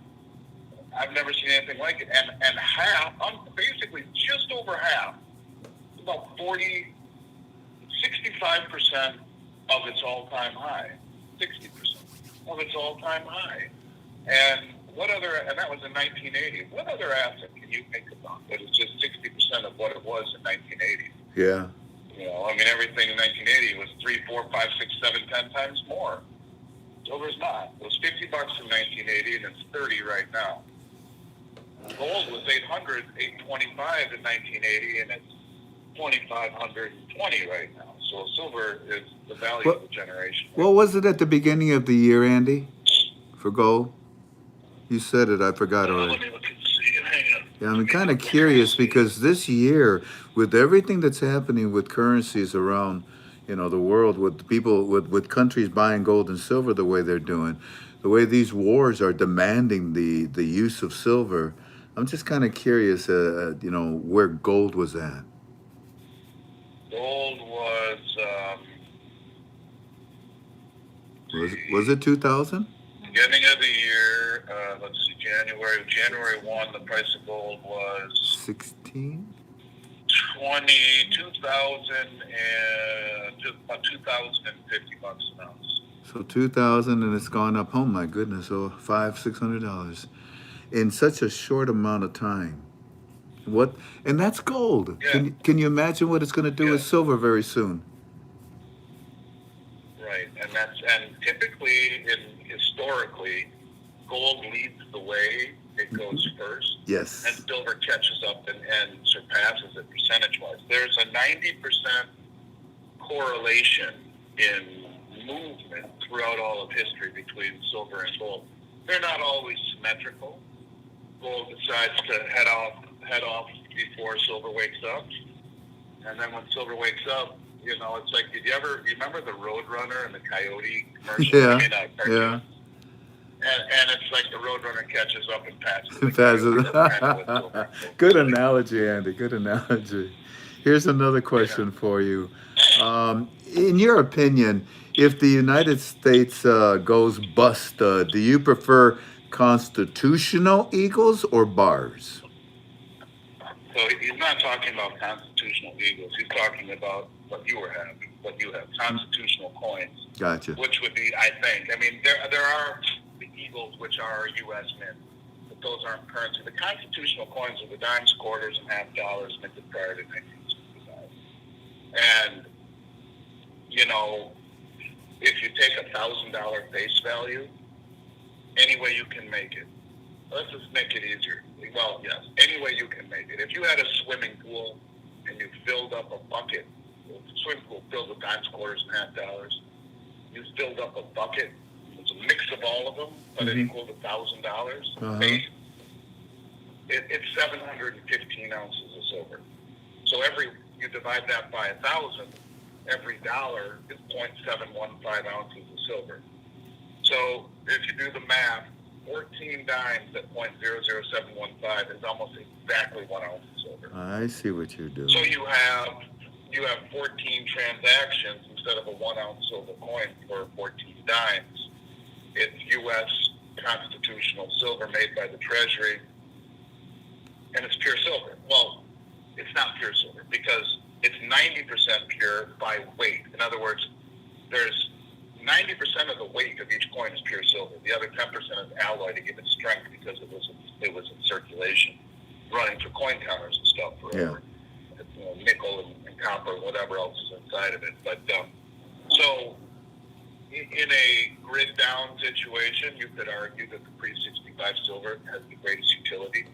I've never seen anything like it. And half, basically just over half, about 65% of its all-time high. 60% of its all-time high. And and that was in 1980. What other asset can you think about that is just 60% of what it was in 1980? Yeah. You know, I mean, everything in 1980 was 3, 4, 5, 6, 7, 10 times more. Silver's not. It was $50 in 1980, and it's 30 right now. Gold was 800, 825 in 1980, and it's 2,520 right now. So silver is the value of the generation. What was it at the beginning of the year, Andy, for gold? You said it. I forgot already. Let me look and see. Hang on. Yeah, I'm kind of curious because this year, with everything that's happening with currencies around, the world, with people, with countries buying gold and silver the way they're doing, the way these wars are demanding the use of silver, I'm just kind of curious, where gold was at. Gold was, Was it 2000? beginning of the year, let's see, January 1, the price of gold was 16? 2,000 and just about $2,050 an ounce. So 2000, and it's gone up. Oh my goodness! So $500-$600 in such a short amount of time. What? And that's gold. Yeah. Can you imagine what it's going to do with silver very soon? Right, and typically historically, gold leads the way. It goes first. Yes. And silver catches up and surpasses it percentage-wise. There's a 90% correlation in movement throughout all of history between silver and gold. They're not always symmetrical. Gold decides to head off before silver wakes up. And then when silver wakes up, it's like, you remember the Roadrunner and the Coyote commercial? Yeah. And it's like the Roadrunner catches up and passes. Good analogy, Andy. Good analogy. Here's another question for you. In your opinion, if the United States goes bust, do you prefer constitutional eagles or bars? So he's not talking about constitutional eagles. He's talking about what you have, constitutional coins. Gotcha. Which would be, I think, there are the eagles, which are U.S. mint, but those aren't currency. The constitutional coins are the dimes, quarters, and half dollars minted prior to 1965. And, if you take $1,000 face value, any way you can make it. Let's just make it easier. Well, yes, any way you can make it. If you had a swimming pool and you filled up a bucket, the swimming pool filled with dimes, quarters, and half dollars, you filled up a bucket. It's a mix of all of them, but it equals $1,000 base. It's 715 ounces of silver. So you divide that by 1,000, every dollar is 0.715 ounces of silver. So if you do the math, 14 dimes at 0.00715 is almost exactly 1 ounce of silver. I see what you're doing. So you have 14 transactions instead of a 1 ounce silver coin for 14 dimes. It's U.S. constitutional silver made by the Treasury, and it's pure silver. Well, it's not pure silver because it's 90% pure by weight. In other words, there's 90% of the weight of each coin is pure silver. The other 10% is alloy to give it strength because it was in circulation, running through coin counters and stuff forever. Yeah. Nickel and copper, whatever else is inside of it. But So in a grid down situation, you could argue that the pre-65 silver has the greatest utility.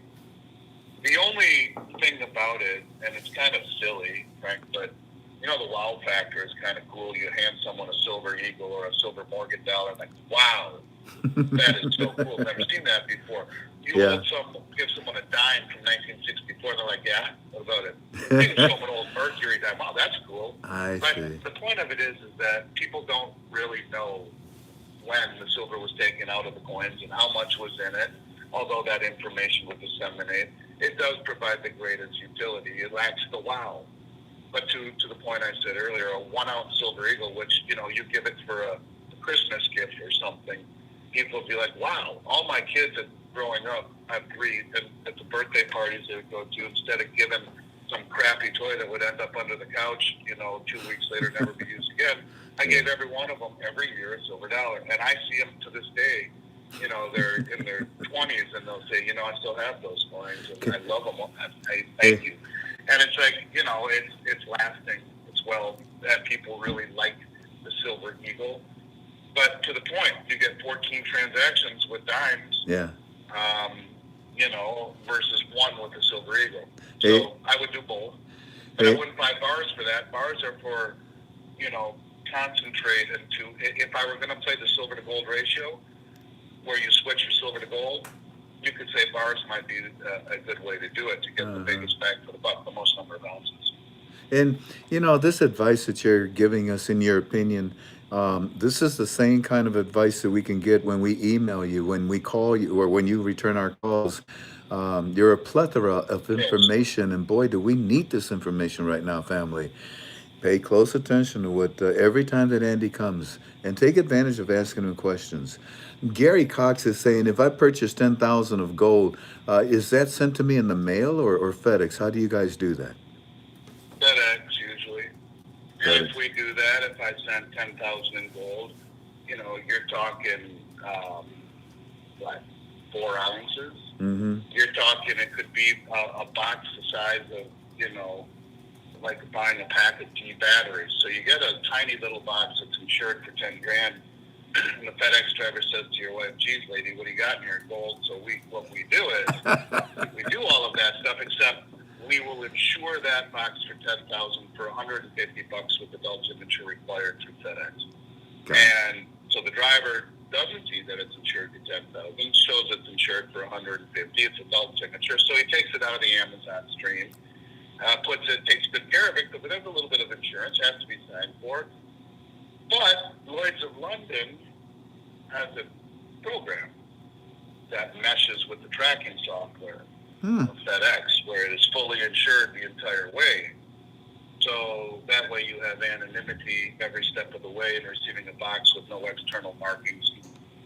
The only thing about it, and it's kind of silly, Frank, but you know, the wow factor is kind of cool. You hand someone a silver eagle or a silver Morgan dollar, like, wow, that is so cool. Never seen that before. You give someone a dime from 1964, and they're like, yeah, what about it? You can show them an old Mercury dime. Wow, that's cool. I But see. the point of it is that people don't really know when the silver was taken out of the coins and how much was in it, although that information would disseminate. It does provide the greatest utility. It lacks the wow. But to the point I said earlier, a 1 ounce silver eagle, which, you know, you give it for a Christmas gift or something, people will be like, wow, all my kids growing up, I have 3, and at the birthday parties they would go to, instead of giving some crappy toy that would end up under the couch, you know, 2 weeks later, never be used again, I gave every one of them every year a silver dollar. And I see them to this day, you know, they're in their 20s, and they'll say, you know, I still have those coins, and I love them. I thank you. And it's like, you know, it's lasting. It's well, that people really like the silver eagle. But to the point, you get 14 transactions with dimes, you know, versus 1 with a silver eagle. So I would do both. But I wouldn't buy bars for that. Bars are for, you know, concentrate into, if I were going to play the silver to gold ratio, where you switch your silver to gold, you could say bars might be a good way to do it to get the biggest bang for the buck, the most number of ounces. And, you know, this advice that you're giving us, in your opinion, this is the same kind of advice that we can get when we email you, when we call you, or when you return our calls. You're a plethora of information, and boy, do we need this information right now, family. Pay close attention to what every time that Andy comes, and take advantage of asking him questions. Gary Cox is saying, if I purchase 10,000 of gold, is that sent to me in the mail or FedEx? How do you guys do that? FedEx usually. And if we do that, if I send 10,000 in gold, you know, you're talking like 4 ounces. Mm-hmm. You're talking, it could be a box the size of, you know, like buying a pack of D batteries. So you get a tiny little box that's insured for 10 grand. And the FedEx driver says to your wife, geez, lady, what do you got in your gold? So what we do is we do all of that stuff, except we will insure that box for 10,000 for $150 with adult signature required through FedEx. And so the driver doesn't see that it's insured for 10,000, shows it's insured for $150. It's adult signature, so he takes it out of the Amazon stream. Takes good care of it because it has a little bit of insurance, has to be signed for. But Lloyd's of London has a program that meshes with the tracking software of FedEx, where it is fully insured the entire way. So that way you have anonymity every step of the way in receiving a box with no external markings,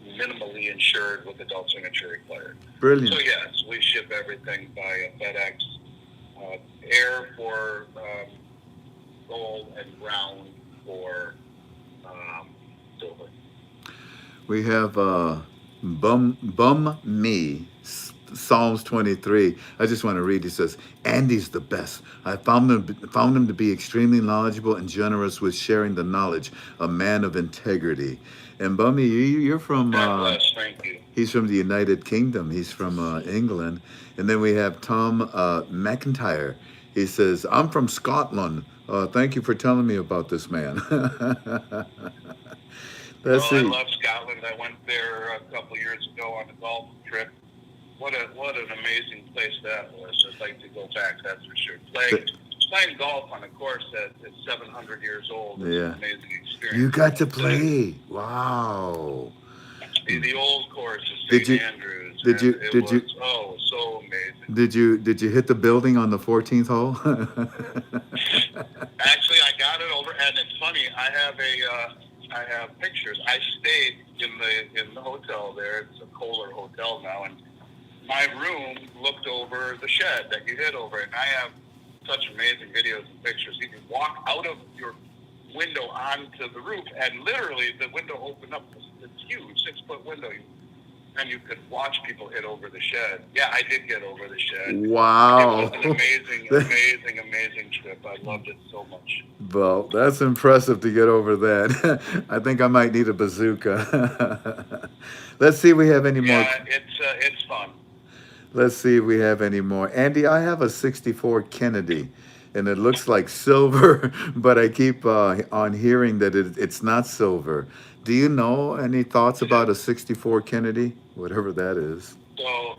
minimally insured with adult signature required. Brilliant. So yes, we ship everything by FedEx. Air for gold and ground for silver. We have Bum Me, Psalms 23. I just want to read. He says, Andy's the best. I found him to be extremely knowledgeable and generous with sharing the knowledge, a man of integrity. And Bummy, you're from... God bless, thank you. He's from the United Kingdom. He's from England. And then we have Tom McIntyre. He says, I'm from Scotland. Thank you for telling me about this man. Let's see. I love Scotland. I went there a couple years ago on a golf trip. What an amazing place that was. I'd like to go back, that's for sure. Playing golf on a course that is 700 years old is an amazing experience. You got to play. Wow. The old course is St. Andrews. So amazing. Did you hit the building on the 14th hole? Actually, I got it over, and it's funny. I have pictures. I stayed in the hotel there. It's a Kohler hotel now, and my room looked over the shed that you hit over, and I have such amazing videos and pictures. You can walk out of your window onto the roof, and literally the window opened up. It's huge, 6-foot window. and you could watch people hit over the shed. Yeah, I did get over the shed. Wow. It was an amazing trip. I loved it so much. Well, that's impressive to get over that. I think I might need a bazooka. Let's see if we have any more. Yeah, it's fun. Let's see if we have any more. Andy, I have a 64 Kennedy, and it looks like silver, but I keep on hearing that it's not silver. Do you know any thoughts about a 64 Kennedy? Whatever that is. So,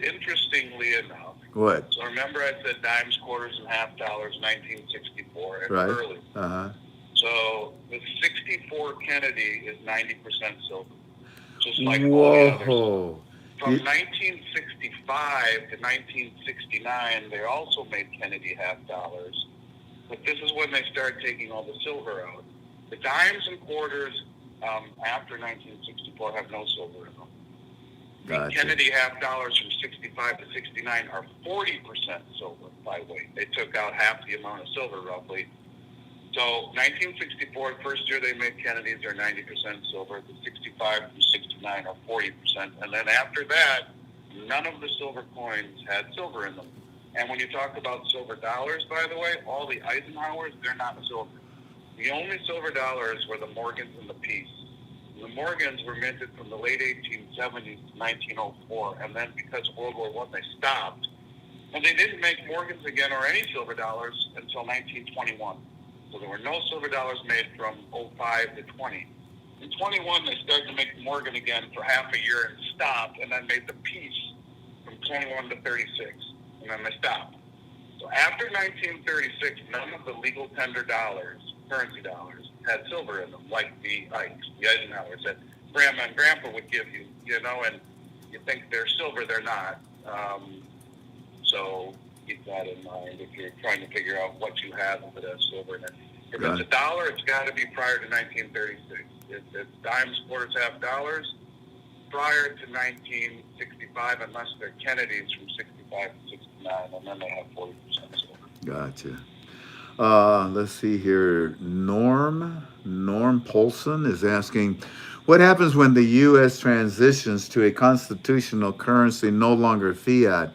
interestingly enough, What? so remember I said dimes, quarters, and half dollars, 1964, and Right. early. Uh-huh. So the 64 Kennedy is 90% silver, just like all the others. Whoa. From 1965 to 1969, they also made Kennedy half dollars, but this is when they started taking all the silver out. The dimes and quarters after 1964 have no silver in them. The Gotcha. Kennedy half dollars from 65 to 69 are 40% silver by weight. They took out half the amount of silver roughly. So 1964, first year they made Kennedys, they're 90% silver. The 65 through 69 are 40%. And then after that, none of the silver coins had silver in them. And when you talk about silver dollars, by the way, all the Eisenhowers, they're not silver. The only silver dollars were the Morgans and the Peace. The Morgans were minted from the late 1870s to 1904, and then because of World War I, they stopped. And they didn't make Morgans again or any silver dollars until 1921. So there were no silver dollars made from 05 to 20. In 21, they started to make Morgan again for half a year and stopped, and then made the Peace from 21 to 36, and then they stopped. So after 1936, none of the legal tender dollars, currency dollars, had silver in them, like the Ikes, the Eisenhowers that Grandma and Grandpa would give you, and you think they're silver, they're not. So keep that in mind if you're trying to figure out what you have if it has silver in it. If it's a dollar, it's got to be prior to 1936. If it's dimes, quarters, half dollars, prior to 1965, unless they're Kennedys from 65 to 69, and then they have 40% silver. Gotcha. Let's see here. Norm Polson is asking, what happens when the U.S. transitions to a constitutional currency no longer fiat?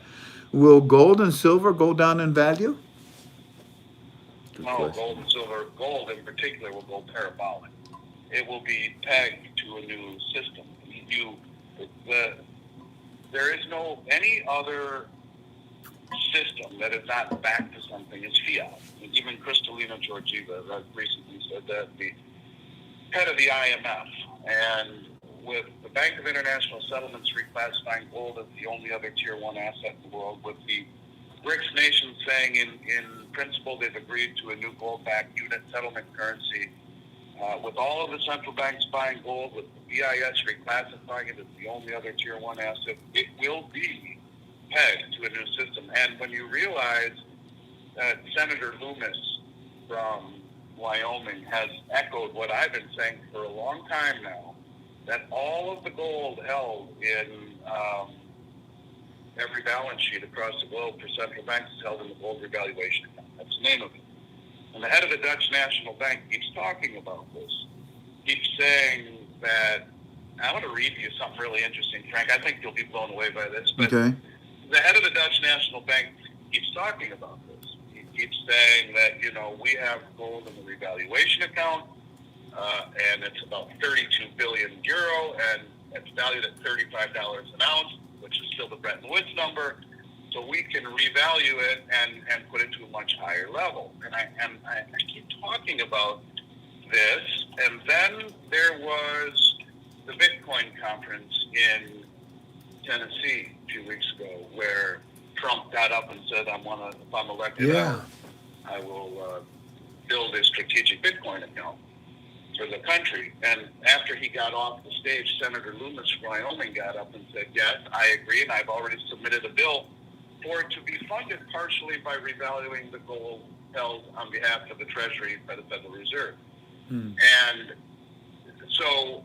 Will gold and silver go down in value? No, gold and silver, gold in particular will go parabolic. It will be pegged to a new system. There is no any other system that is not backed to something is fiat. And even Kristalina Georgieva recently said that, the head of the IMF, and with the Bank of International Settlements reclassifying gold as the only other tier 1 asset in the world, with the BRICS nations saying in principle they've agreed to a new gold-backed unit settlement currency, with all of the central banks buying gold, with the BIS reclassifying it as the only other tier 1 asset, it will be pegged to a new system. And when you realize that Senator Loomis from Wyoming has echoed what I've been saying for a long time now, that all of the gold held in every balance sheet across the globe for central banks is held in the gold revaluation account. That's the name of it. And the head of the Dutch National Bank keeps talking about this. Keeps saying that, I want to read you something really interesting, Frank. I think you'll be blown away by this. But okay. The head of the Dutch National Bank keeps talking about this. He keeps saying that, we have gold in the revaluation account, and it's about 32 billion euro, and it's valued at $35 an ounce, which is still the Bretton Woods number. So we can revalue it and put it to a much higher level. And I keep talking about this. And then there was the Bitcoin conference in Tennessee a few weeks ago, where Trump got up and said, if I'm elected, I will build a strategic Bitcoin account for the country. And after he got off the stage, Senator Loomis from Wyoming got up and said, yes, I agree, and I've already submitted a bill for it to be funded partially by revaluing the gold held on behalf of the Treasury by the Federal Reserve. And so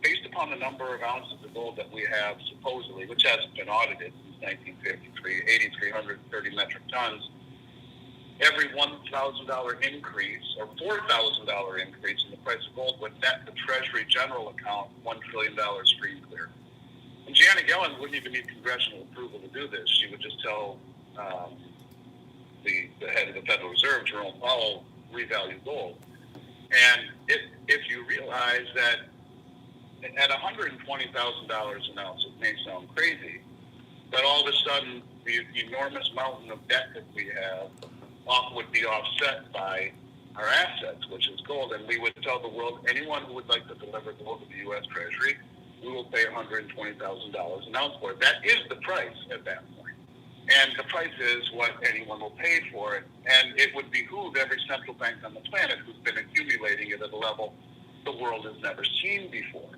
based upon the number of ounces of gold that we have supposedly, which hasn't been audited since 1953, 8,330 metric tons, every $1,000 increase or $4,000 increase in the price of gold would net the Treasury General account $1 trillion free and clear. And Janet Yellen wouldn't even need congressional approval to do this. She would just tell the head of the Federal Reserve, Jerome Powell, revalue gold. And if you realize that at $120,000 an ounce, it may sound crazy, but all of a sudden the enormous mountain of debt that we have would be offset by our assets, which is gold. And we would tell the world, anyone who would like to deliver gold to the U.S. Treasury, we will pay $120,000 an ounce for it. That is the price at that point. And the price is what anyone will pay for it. And it would behoove every central bank on the planet who's been accumulating it at a level the world has never seen before.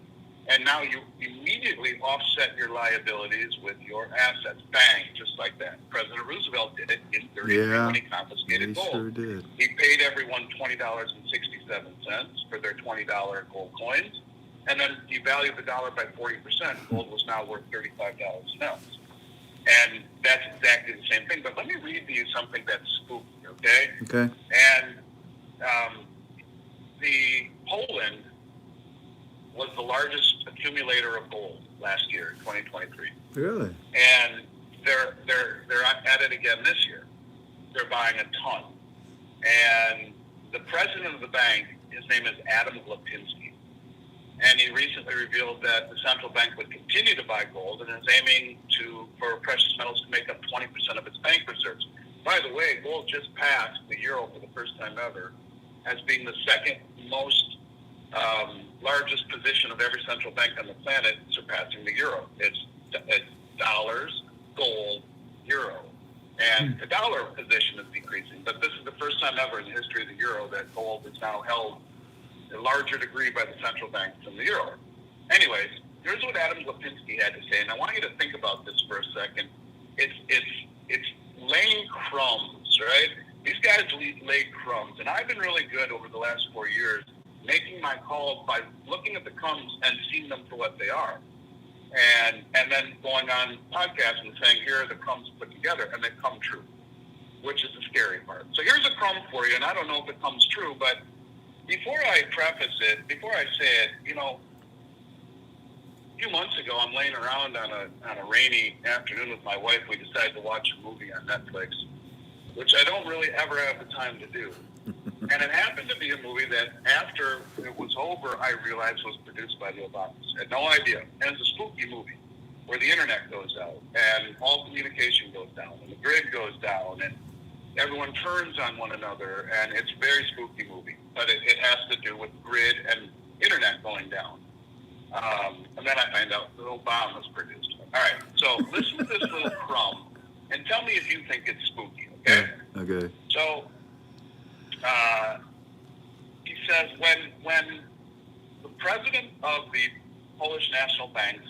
And now you immediately offset your liabilities with your assets. Bang, just like that. President Roosevelt did it in 1933 when he confiscated gold. Sure did. He paid everyone $20.67 for their $20 gold coins, and then he valued the dollar by 40%. Gold was now worth $35 an ounce. And that's exactly the same thing. But let me read to you something that's spooky, okay? Okay. And the Poland was the largest accumulator of gold last year, in 2023. Really? And they're at it again this year. They're buying a ton. And the president of the bank, his name is Adam Lipinski. And he recently revealed that the central bank would continue to buy gold and is aiming for precious metals to make up 20% of its bank reserves. By the way, gold just passed the euro for the first time ever as being the second most largest position of every central bank on the planet, surpassing the euro. It's dollars, gold, euro. And the dollar position is decreasing, but this is the first time ever in the history of the euro that gold is now held a larger degree by the central bank than the euro. Anyways, here's what Adam Lipinski had to say, and I want you to think about this for a second. It's laying crumbs, right? These guys lay crumbs, and I've been really good over the last 4 years making my calls by looking at the crumbs and seeing them for what they are. And then going on podcasts and saying, here are the crumbs put together, and they come true, which is the scary part. So here's a crumb for you, and I don't know if it comes true, but before I preface it, before I say it, a few months ago, I'm laying around on a rainy afternoon with my wife. We decided to watch a movie on Netflix, which I don't really ever have the time to do. And it happened to be a movie that after it was over, I realized was produced by the Obamas. I had no idea. And it's a spooky movie where the internet goes out and all communication goes down and the grid goes down and everyone turns on one another. And it's a very spooky movie, but it has to do with grid and internet going down. And then I find out that Obama's produced it. All right, so listen to this little crumb and tell me if you think it's spooky, okay? Okay. So he says when the president of the Polish National Bank,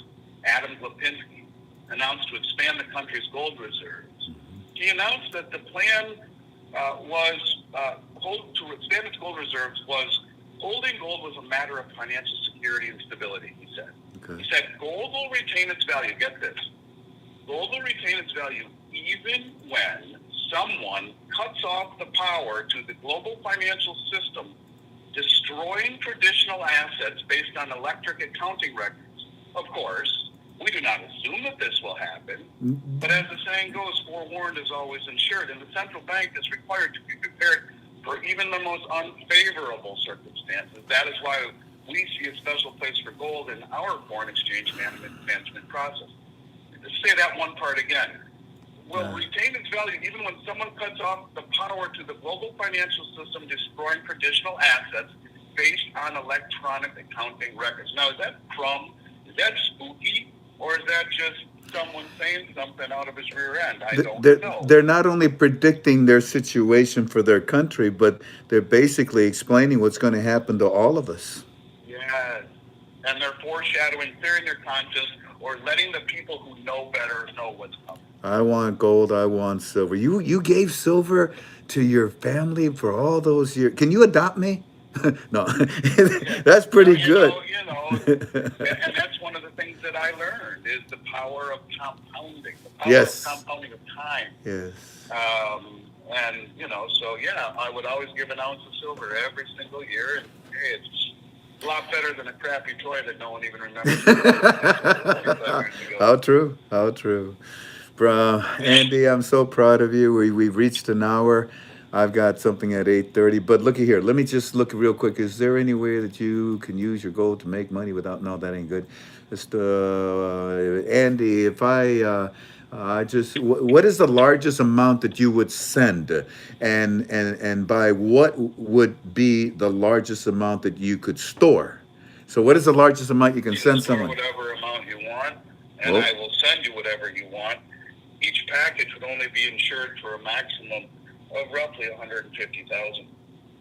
Adam Lipinski, announced to expand the country's gold reserves, he announced that the plan to expand its gold reserves was holding gold was a matter of financial security and stability, he said. Okay. He said gold will retain its value. Get this. Gold will retain its value even when someone cuts off the power to the global financial system, destroying traditional assets based on electric accounting records. Of course, we do not assume that this will happen, but as the saying goes, forewarned is always insured, and the central bank is required to be prepared for even the most unfavorable circumstances. That is why we see a special place for gold in our foreign exchange management process. To say that one part again, will retain its value even when someone cuts off the power to the global financial system, destroying traditional assets based on electronic accounting records. Now, is that crumb? Is that spooky? Or is that just someone saying something out of his rear end? I don't know. They're not only predicting their situation for their country, but they're basically explaining what's going to happen to all of us. Yes. And they're foreshadowing, clearing their conscience, or letting the people who know better know what's coming. I want gold, I want silver. You gave silver to your family for all those years. Can you adopt me? No, that's pretty good. And that's one of the things that I learned is the power of compounding, the power of compounding of time. Yes. And, so yeah, I would always give an ounce of silver every single year. And hey, it's a lot better than a crappy toy that no one even remembers. 25 years ago. How true. How true. Andy, I'm so proud of you. We've reached an hour. I've got something at 8:30. But looky here. Let me just look real quick. Is there any way that you can use your gold to make money without? No, that ain't good. Just Andy, if what is the largest amount that you would send, and by what would be the largest amount that you could store? So, what is the largest amount you can You can send store someone? whatever amount you want, and Oh, I will send you whatever you want. Each package would only be insured for a maximum of roughly 150,000.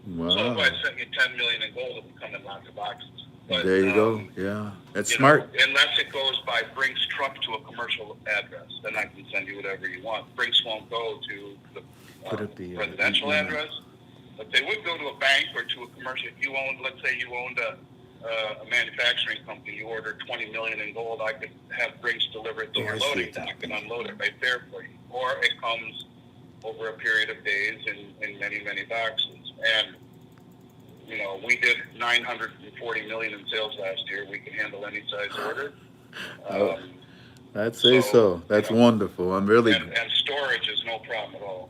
So if wow. I sent you 10 million in gold, it would come in lots of boxes. But There you go. Yeah, that's smart. unless it goes by Brink's truck to a commercial address, then I can send you whatever you want. Brink's won't go to the Put up the residential email. address, but they would go to a bank or to a commercial. If you owned, let's say you owned a manufacturing company, you ordered 20 million in gold, I could have Brinks deliver it to Oh, your I see loading it. dock and unload it right there for you. Or it comes over a period of days in many, many boxes. And, we did 940 million in sales last year. We can handle any size order. Oh, Um, I'd say so. That's wonderful. I'm really and storage is no problem at all.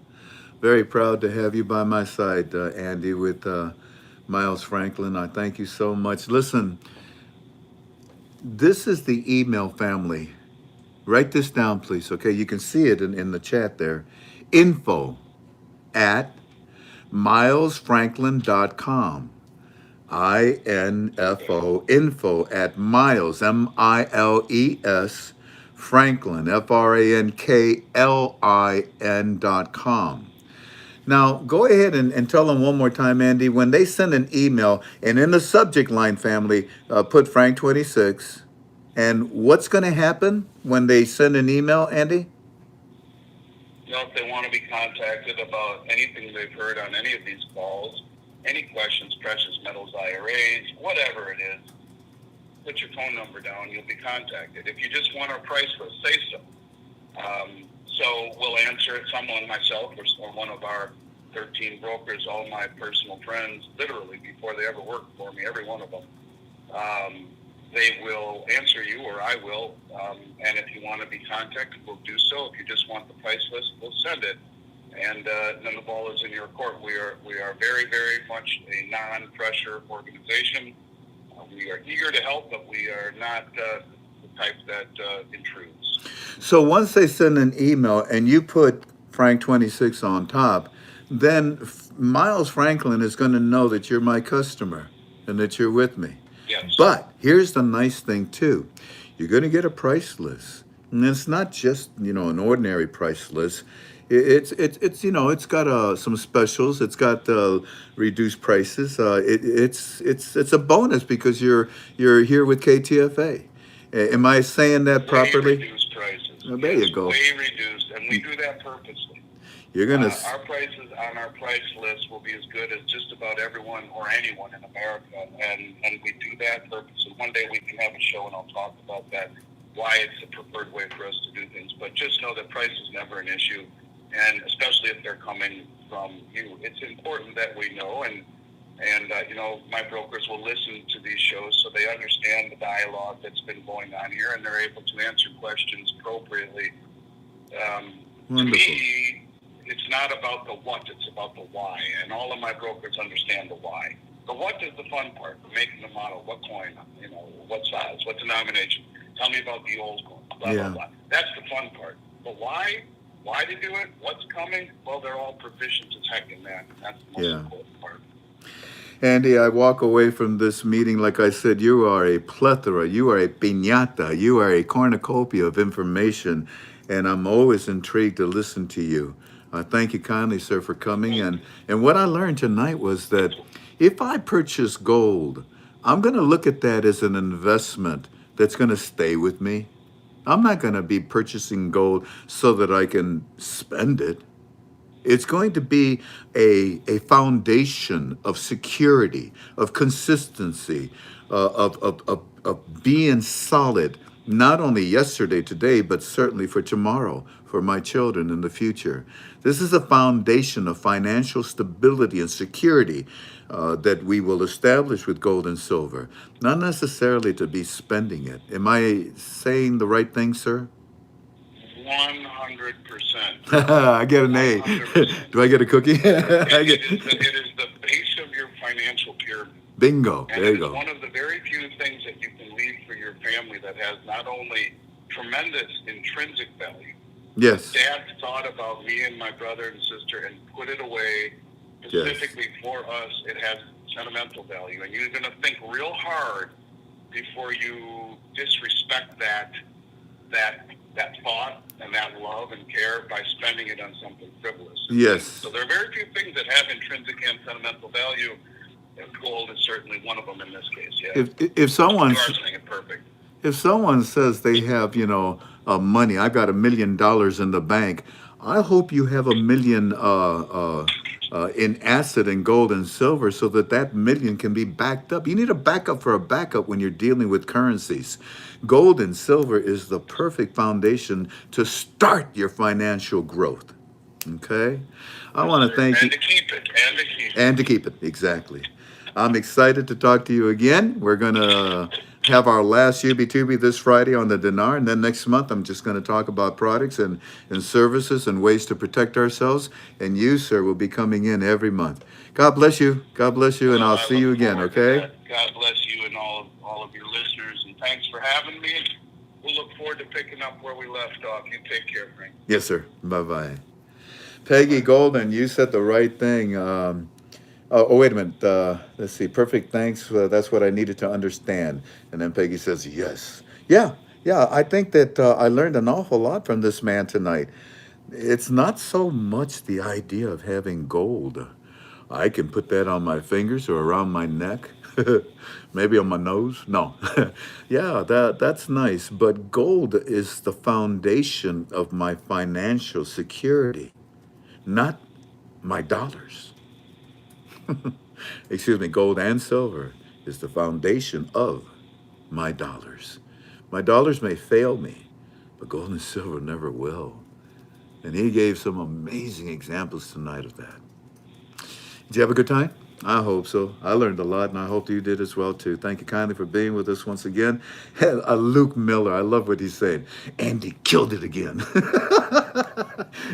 very proud to have you by my side, Andy, with Miles Franklin. I thank you so much. Listen, this is the email family. Write this down, please. Okay, you can see it in the chat there. Info at milesfranklin.com. info at Miles, Miles, Franklin, FRANKLIN.com. Now, go ahead and tell them one more time, Andy, when they send an email, and in the subject line, family, put Frank26. And what's going to happen when they send an email, Andy? If they want to be contacted about anything they've heard on any of these calls, any questions, precious metals, IRAs, whatever it is, put your phone number down. You'll be contacted. If you just want our price list, say so. So we'll answer it. Someone, myself, or one of our 13 brokers, all my personal friends, literally before they ever worked for me, every one of them, they will answer you, or I will. And if you want to be contacted, we'll do so. If you just want the price list, we'll send it. And then the ball is in your court. We are very, very much a non-pressure organization. We are eager to help, but we are not the type that intrudes. So once they send an email and you put Frank26 on top, then Miles Franklin is going to know that you're my customer and that you're with me. Yes. But here's the nice thing too. You're going to get a price list. And it's not just, an ordinary price list. It's got some specials. It's got reduced prices. It's a bonus because you're here with KTFA. Am I saying that properly? Way reduced prices. Oh, there you go. Way reduced, and we do that purposely. You're gonna. Our prices on our price list will be as good as just about everyone or anyone in America, and we do that purposely. One day we can have a show and I'll talk about that, why it's the preferred way for us to do things. But just know that price is never an issue, and especially if they're coming from you, it's important that we know. And my brokers will listen to these shows so they understand the dialogue that's been going on here, and they're able to answer questions appropriately. To me, it's not about the what, it's about the why. And all of my brokers understand the why. The what is the fun part, making the model, what coin, what size, what denomination. Tell me about the old coin, blah, blah, blah. That's the fun part. The why to do it, what's coming, well, they're all proficient as heck in that. That's the most important part. Andy, I walk away from this meeting, like I said, you are a plethora, you are a piñata, you are a cornucopia of information, and I'm always intrigued to listen to you. Thank you kindly, sir, for coming. And what I learned tonight was that if I purchase gold, I'm going to look at that as an investment that's going to stay with me. I'm not going to be purchasing gold so that I can spend it. It's going to be a foundation of security, of consistency, of being solid not only yesterday, today, but certainly for tomorrow, for my children in the future. This is a foundation of financial stability and security that we will establish with gold and silver, not necessarily to be spending it. Am I saying the right thing, sir? 100%. I get an A. 100%. Do I get a cookie? It is the base of your financial pyramid. Bingo. And There it you is go. one of the very few things that you can leave for your family that has not only tremendous intrinsic value. Yes. Dad thought about me and my brother and sister and put it away specifically for us. It has sentimental value, and you're going to think real hard before you disrespect that thought and that love and care by spending it on something frivolous. Yes. So there are very few things that have intrinsic and sentimental value, and gold is certainly one of them in this case. Yeah. If someone You are saying it perfect. if someone says they have, money, I got $1 million in the bank, I hope you have $1 million in asset in gold and silver so that that million can be backed up. You need a backup for a backup when you're dealing with currencies. Gold and silver is the perfect foundation to start your financial growth. Okay? I want to thank you. And to keep it. And to keep it. And to keep it, exactly. I'm excited to talk to you again. We're going to have our last Yubi this Friday on the dinar, and then next month I'm just going to talk about products and services and ways to protect ourselves. And you, sir, will be coming in every month. God bless you. God bless you, and I'll see you again, okay? God bless you and all of your listeners, and thanks for having me. We'll look forward to picking up where we left off. You take care, Frank. Yes, sir. Bye-bye. Peggy Golden, you said the right thing. Wait a minute. Let's see. Perfect. Thanks. That's what I needed to understand. And then Peggy says, yes. Yeah. Yeah. I think that I learned an awful lot from this man tonight. It's not so much the idea of having gold. I can put that on my fingers or around my neck, maybe on my nose. No. Yeah, that's nice. But gold is the foundation of my financial security, not my dollars. Excuse me, gold and silver is the foundation of my dollars. My dollars may fail me, but gold and silver never will. And he gave some amazing examples tonight of that. Did you have a good time? I hope so. I learned a lot, and I hope you did as well, too. Thank you kindly for being with us once again. Luke Miller, I love what he's saying. Andy killed it again.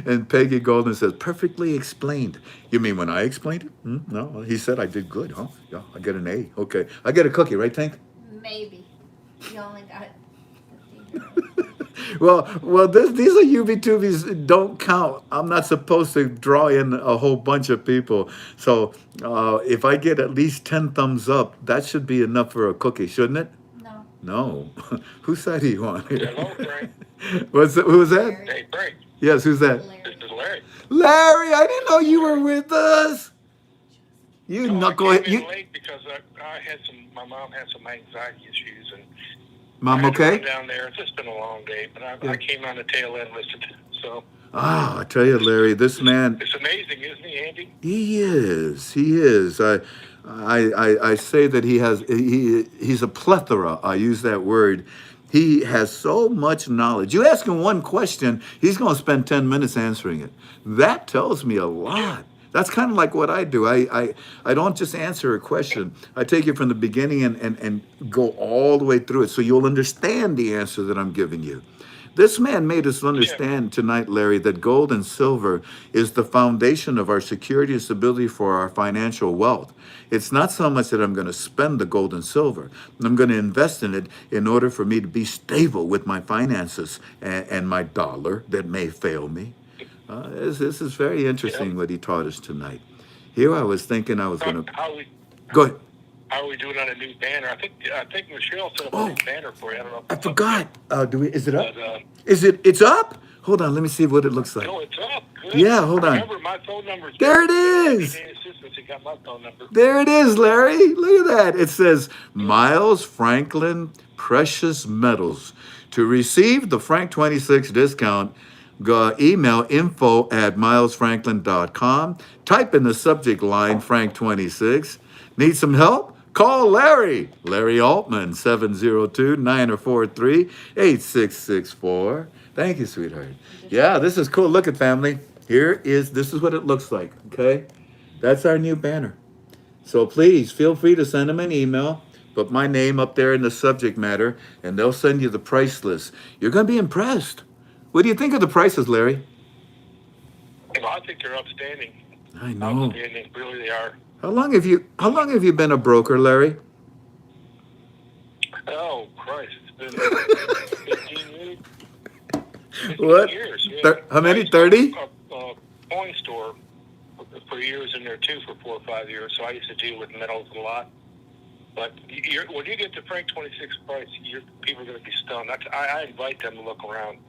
And Peggy Golden says, perfectly explained. You mean when I explained it? No, he said I did good, huh? Yeah, I get an A. Okay. I get a cookie, right, Tank? Maybe. You only got 15. Well, these are UV-tubies. Don't count. I'm not supposed to draw in a whole bunch of people. So if I get at least 10 thumbs up, that should be enough for a cookie, shouldn't it? No. No. Whose side are you on? Hello, Frank. Who was that? Hey, Frank. Yes, who's that? Larry. This is Larry. Larry, I didn't know you were with us. You I knucklehead. came in late because my mom had some anxiety issues, and Mom, I had to okay? run down there. It's just been a long day, but I came on the tail end listening. So I tell you, Larry, this man, it's amazing, isn't he, Andy? he is. He is. I say that he's a plethora. I use that word. He has so much knowledge. You ask him one question, he's going to spend 10 minutes answering it. That tells me a lot. That's kind of like what I do. I don't just answer a question. I take it from the beginning and go all the way through it so you'll understand the answer that I'm giving you. This man made us understand tonight, Larry, that gold and silver is the foundation of our security and stability for our financial wealth. It's not so much that I'm going to spend the gold and silver. I'm going to invest in it in order for me to be stable with my finances and my dollar that may fail me. This is very interesting what he taught us tonight. Here I was thinking I was going to... Go ahead. How are we doing on a new banner? I think Michelle set up a new banner for you. I don't know. I forgot. Is it up? But, It's up? Hold on, let me see what it looks like. no, it's up. Good. Yeah, hold on. Remember, my phone number. There it is. You got my phone number. There it is, Larry. Look at that. It says Miles Franklin Precious Metals. To receive the FRANK26 discount, go email info@milesfranklin.com. Type in the subject line FRANK26. Need some help? Call Larry. Larry Altman, 702-943-8664. Thank you, sweetheart. Yeah, this is cool. Look at family. This is what it looks like, okay? That's our new banner. So please feel free to send them an email. Put my name up there in the subject matter, and they'll send you the price list. You're going to be impressed. What do you think of the prices, Larry? Well, I think they're outstanding. I know. Outstanding, really they are. How long have you been a broker, Larry? Oh, Christ. It's been 15 years. 15 What? years, yeah. How many? I used to have 30? A coin store for years in there, too, for 4 or 5 years. So I used to deal with metals a lot. But when you get the FRANK26 price, people are going to be stunned. I invite them to look around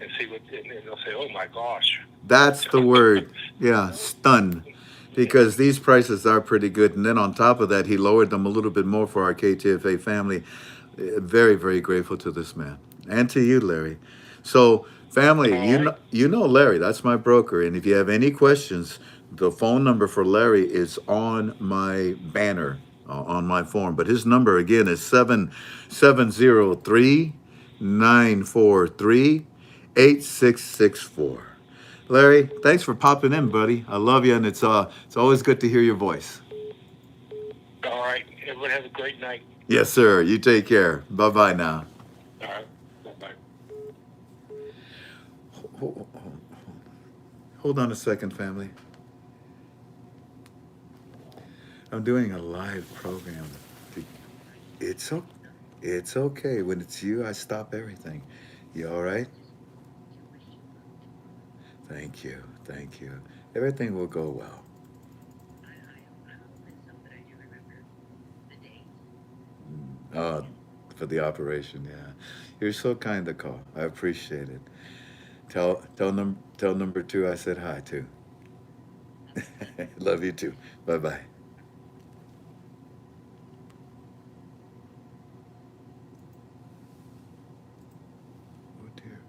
and see what, and they'll say, oh, my gosh. That's the word. Yeah, stunned. Because these prices are pretty good. And then on top of that, he lowered them a little bit more for our KTFA family. Very, very grateful to this man. And to you, Larry. So, family, you know Larry. That's my broker. And if you have any questions, the phone number for Larry is on my banner, on my form. But his number, again, is 703-943-8664. Larry, thanks for popping in, buddy. I love you, and it's always good to hear your voice. All right. Everyone have a great night. Yes, sir. You take care. Bye-bye now. All right. Bye-bye. Hold on a second, family. I'm doing a live program. It's okay. When it's you, I stop everything. You all right? Thank you. Thank you. Everything will go well. For the operation, yeah. You're so kind to call. I appreciate it. Tell number 2 I said hi too. Love you too. Bye-bye. Oh dear.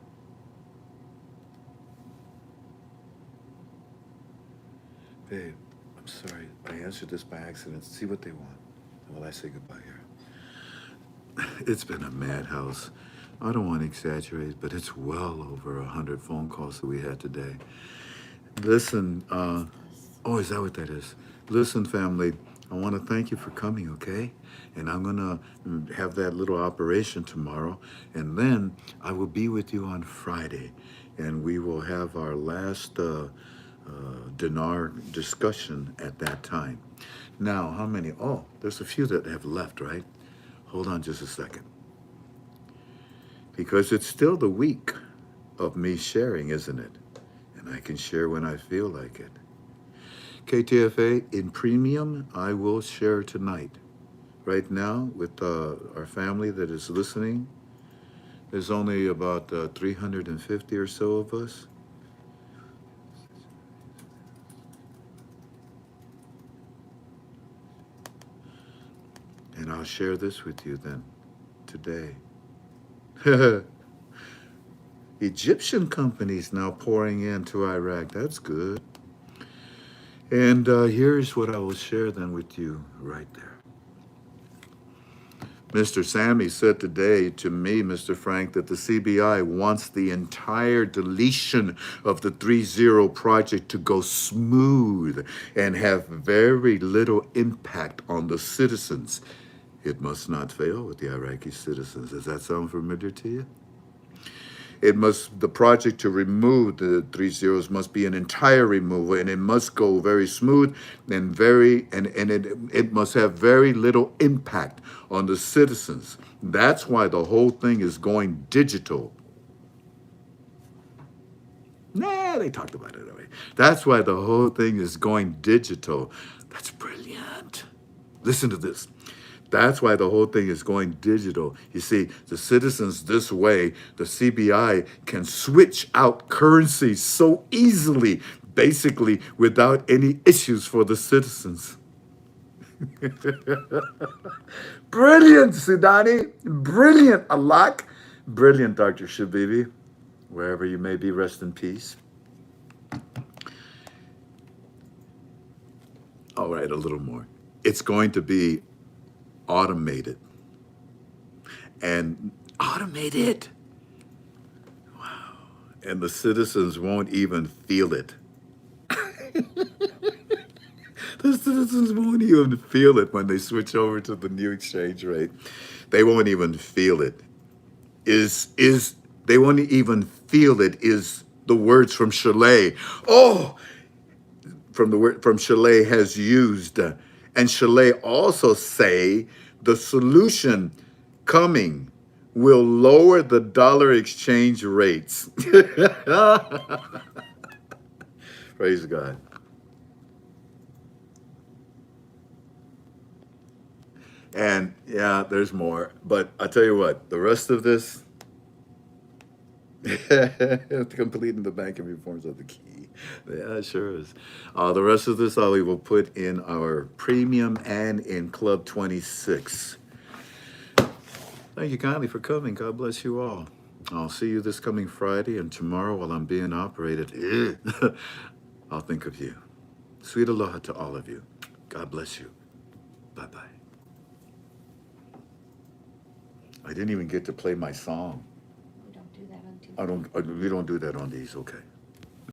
Babe, I'm sorry. I answered this by accident. See what they want. While I say goodbye here. It's been a madhouse. I don't want to exaggerate, but it's well over 100 phone calls that we had today. Listen, oh, is that what that is? Listen, family, I want to thank you for coming, okay? And I'm going to have that little operation tomorrow. And then I will be with you on Friday. And we will have our last dinar discussion at that time. Now, how many? Oh, there's a few that have left, right? Hold on just a second. Because it's still the week of me sharing, isn't it? And I can share when I feel like it. KTFA, in premium, I will share tonight. Right now, with our family that is listening, there's only about 350 or so of us. And I'll share this with you then, today. Egyptian companies now pouring into Iraq. That's good. And here's what I will share then with you right there. Mr. Sammy said today to me, Mr. Frank, that the CBI wants the entire deletion of the 3-0 project to go smooth and have very little impact on the citizens. It must not fail with the Iraqi citizens. Does that sound familiar to you? The project to remove the 3 zeros must be an entire removal, and it must go very smooth and it must have very little impact on the citizens. That's why the whole thing is going digital. Nah, they talked about it already. That's why the whole thing is going digital. That's brilliant. Listen to this. That's why the whole thing is going digital. You see, the citizens this way, the CBI can switch out currency so easily, basically without any issues for the citizens. Brilliant, Sudani. Brilliant, Alak. Brilliant, Dr. Shabibi. Wherever you may be, rest in peace. All right, a little more. It's going to be automate it. And automate it. And the citizens won't even feel it. The citizens won't even feel it when they switch over to the new exchange rate. They won't even feel it. They won't even feel it is the words from Chalet. Oh, from the word from Chalet has used. And Chalet also say the solution coming will lower the dollar exchange rates. Praise God. And yeah, there's more. But I tell you what, the rest of this, completing the banking reforms are the key. Yeah, it sure is. The rest of this, we will put in our premium and in Club 26. Thank you kindly for coming. God bless you all. I'll see you this coming Friday, and tomorrow while I'm being operated, I'll think of you. Sweet aloha to all of you. God bless you. Bye-bye. I didn't even get to play my song. We don't do that on Tuesday. We don't do that on these, okay.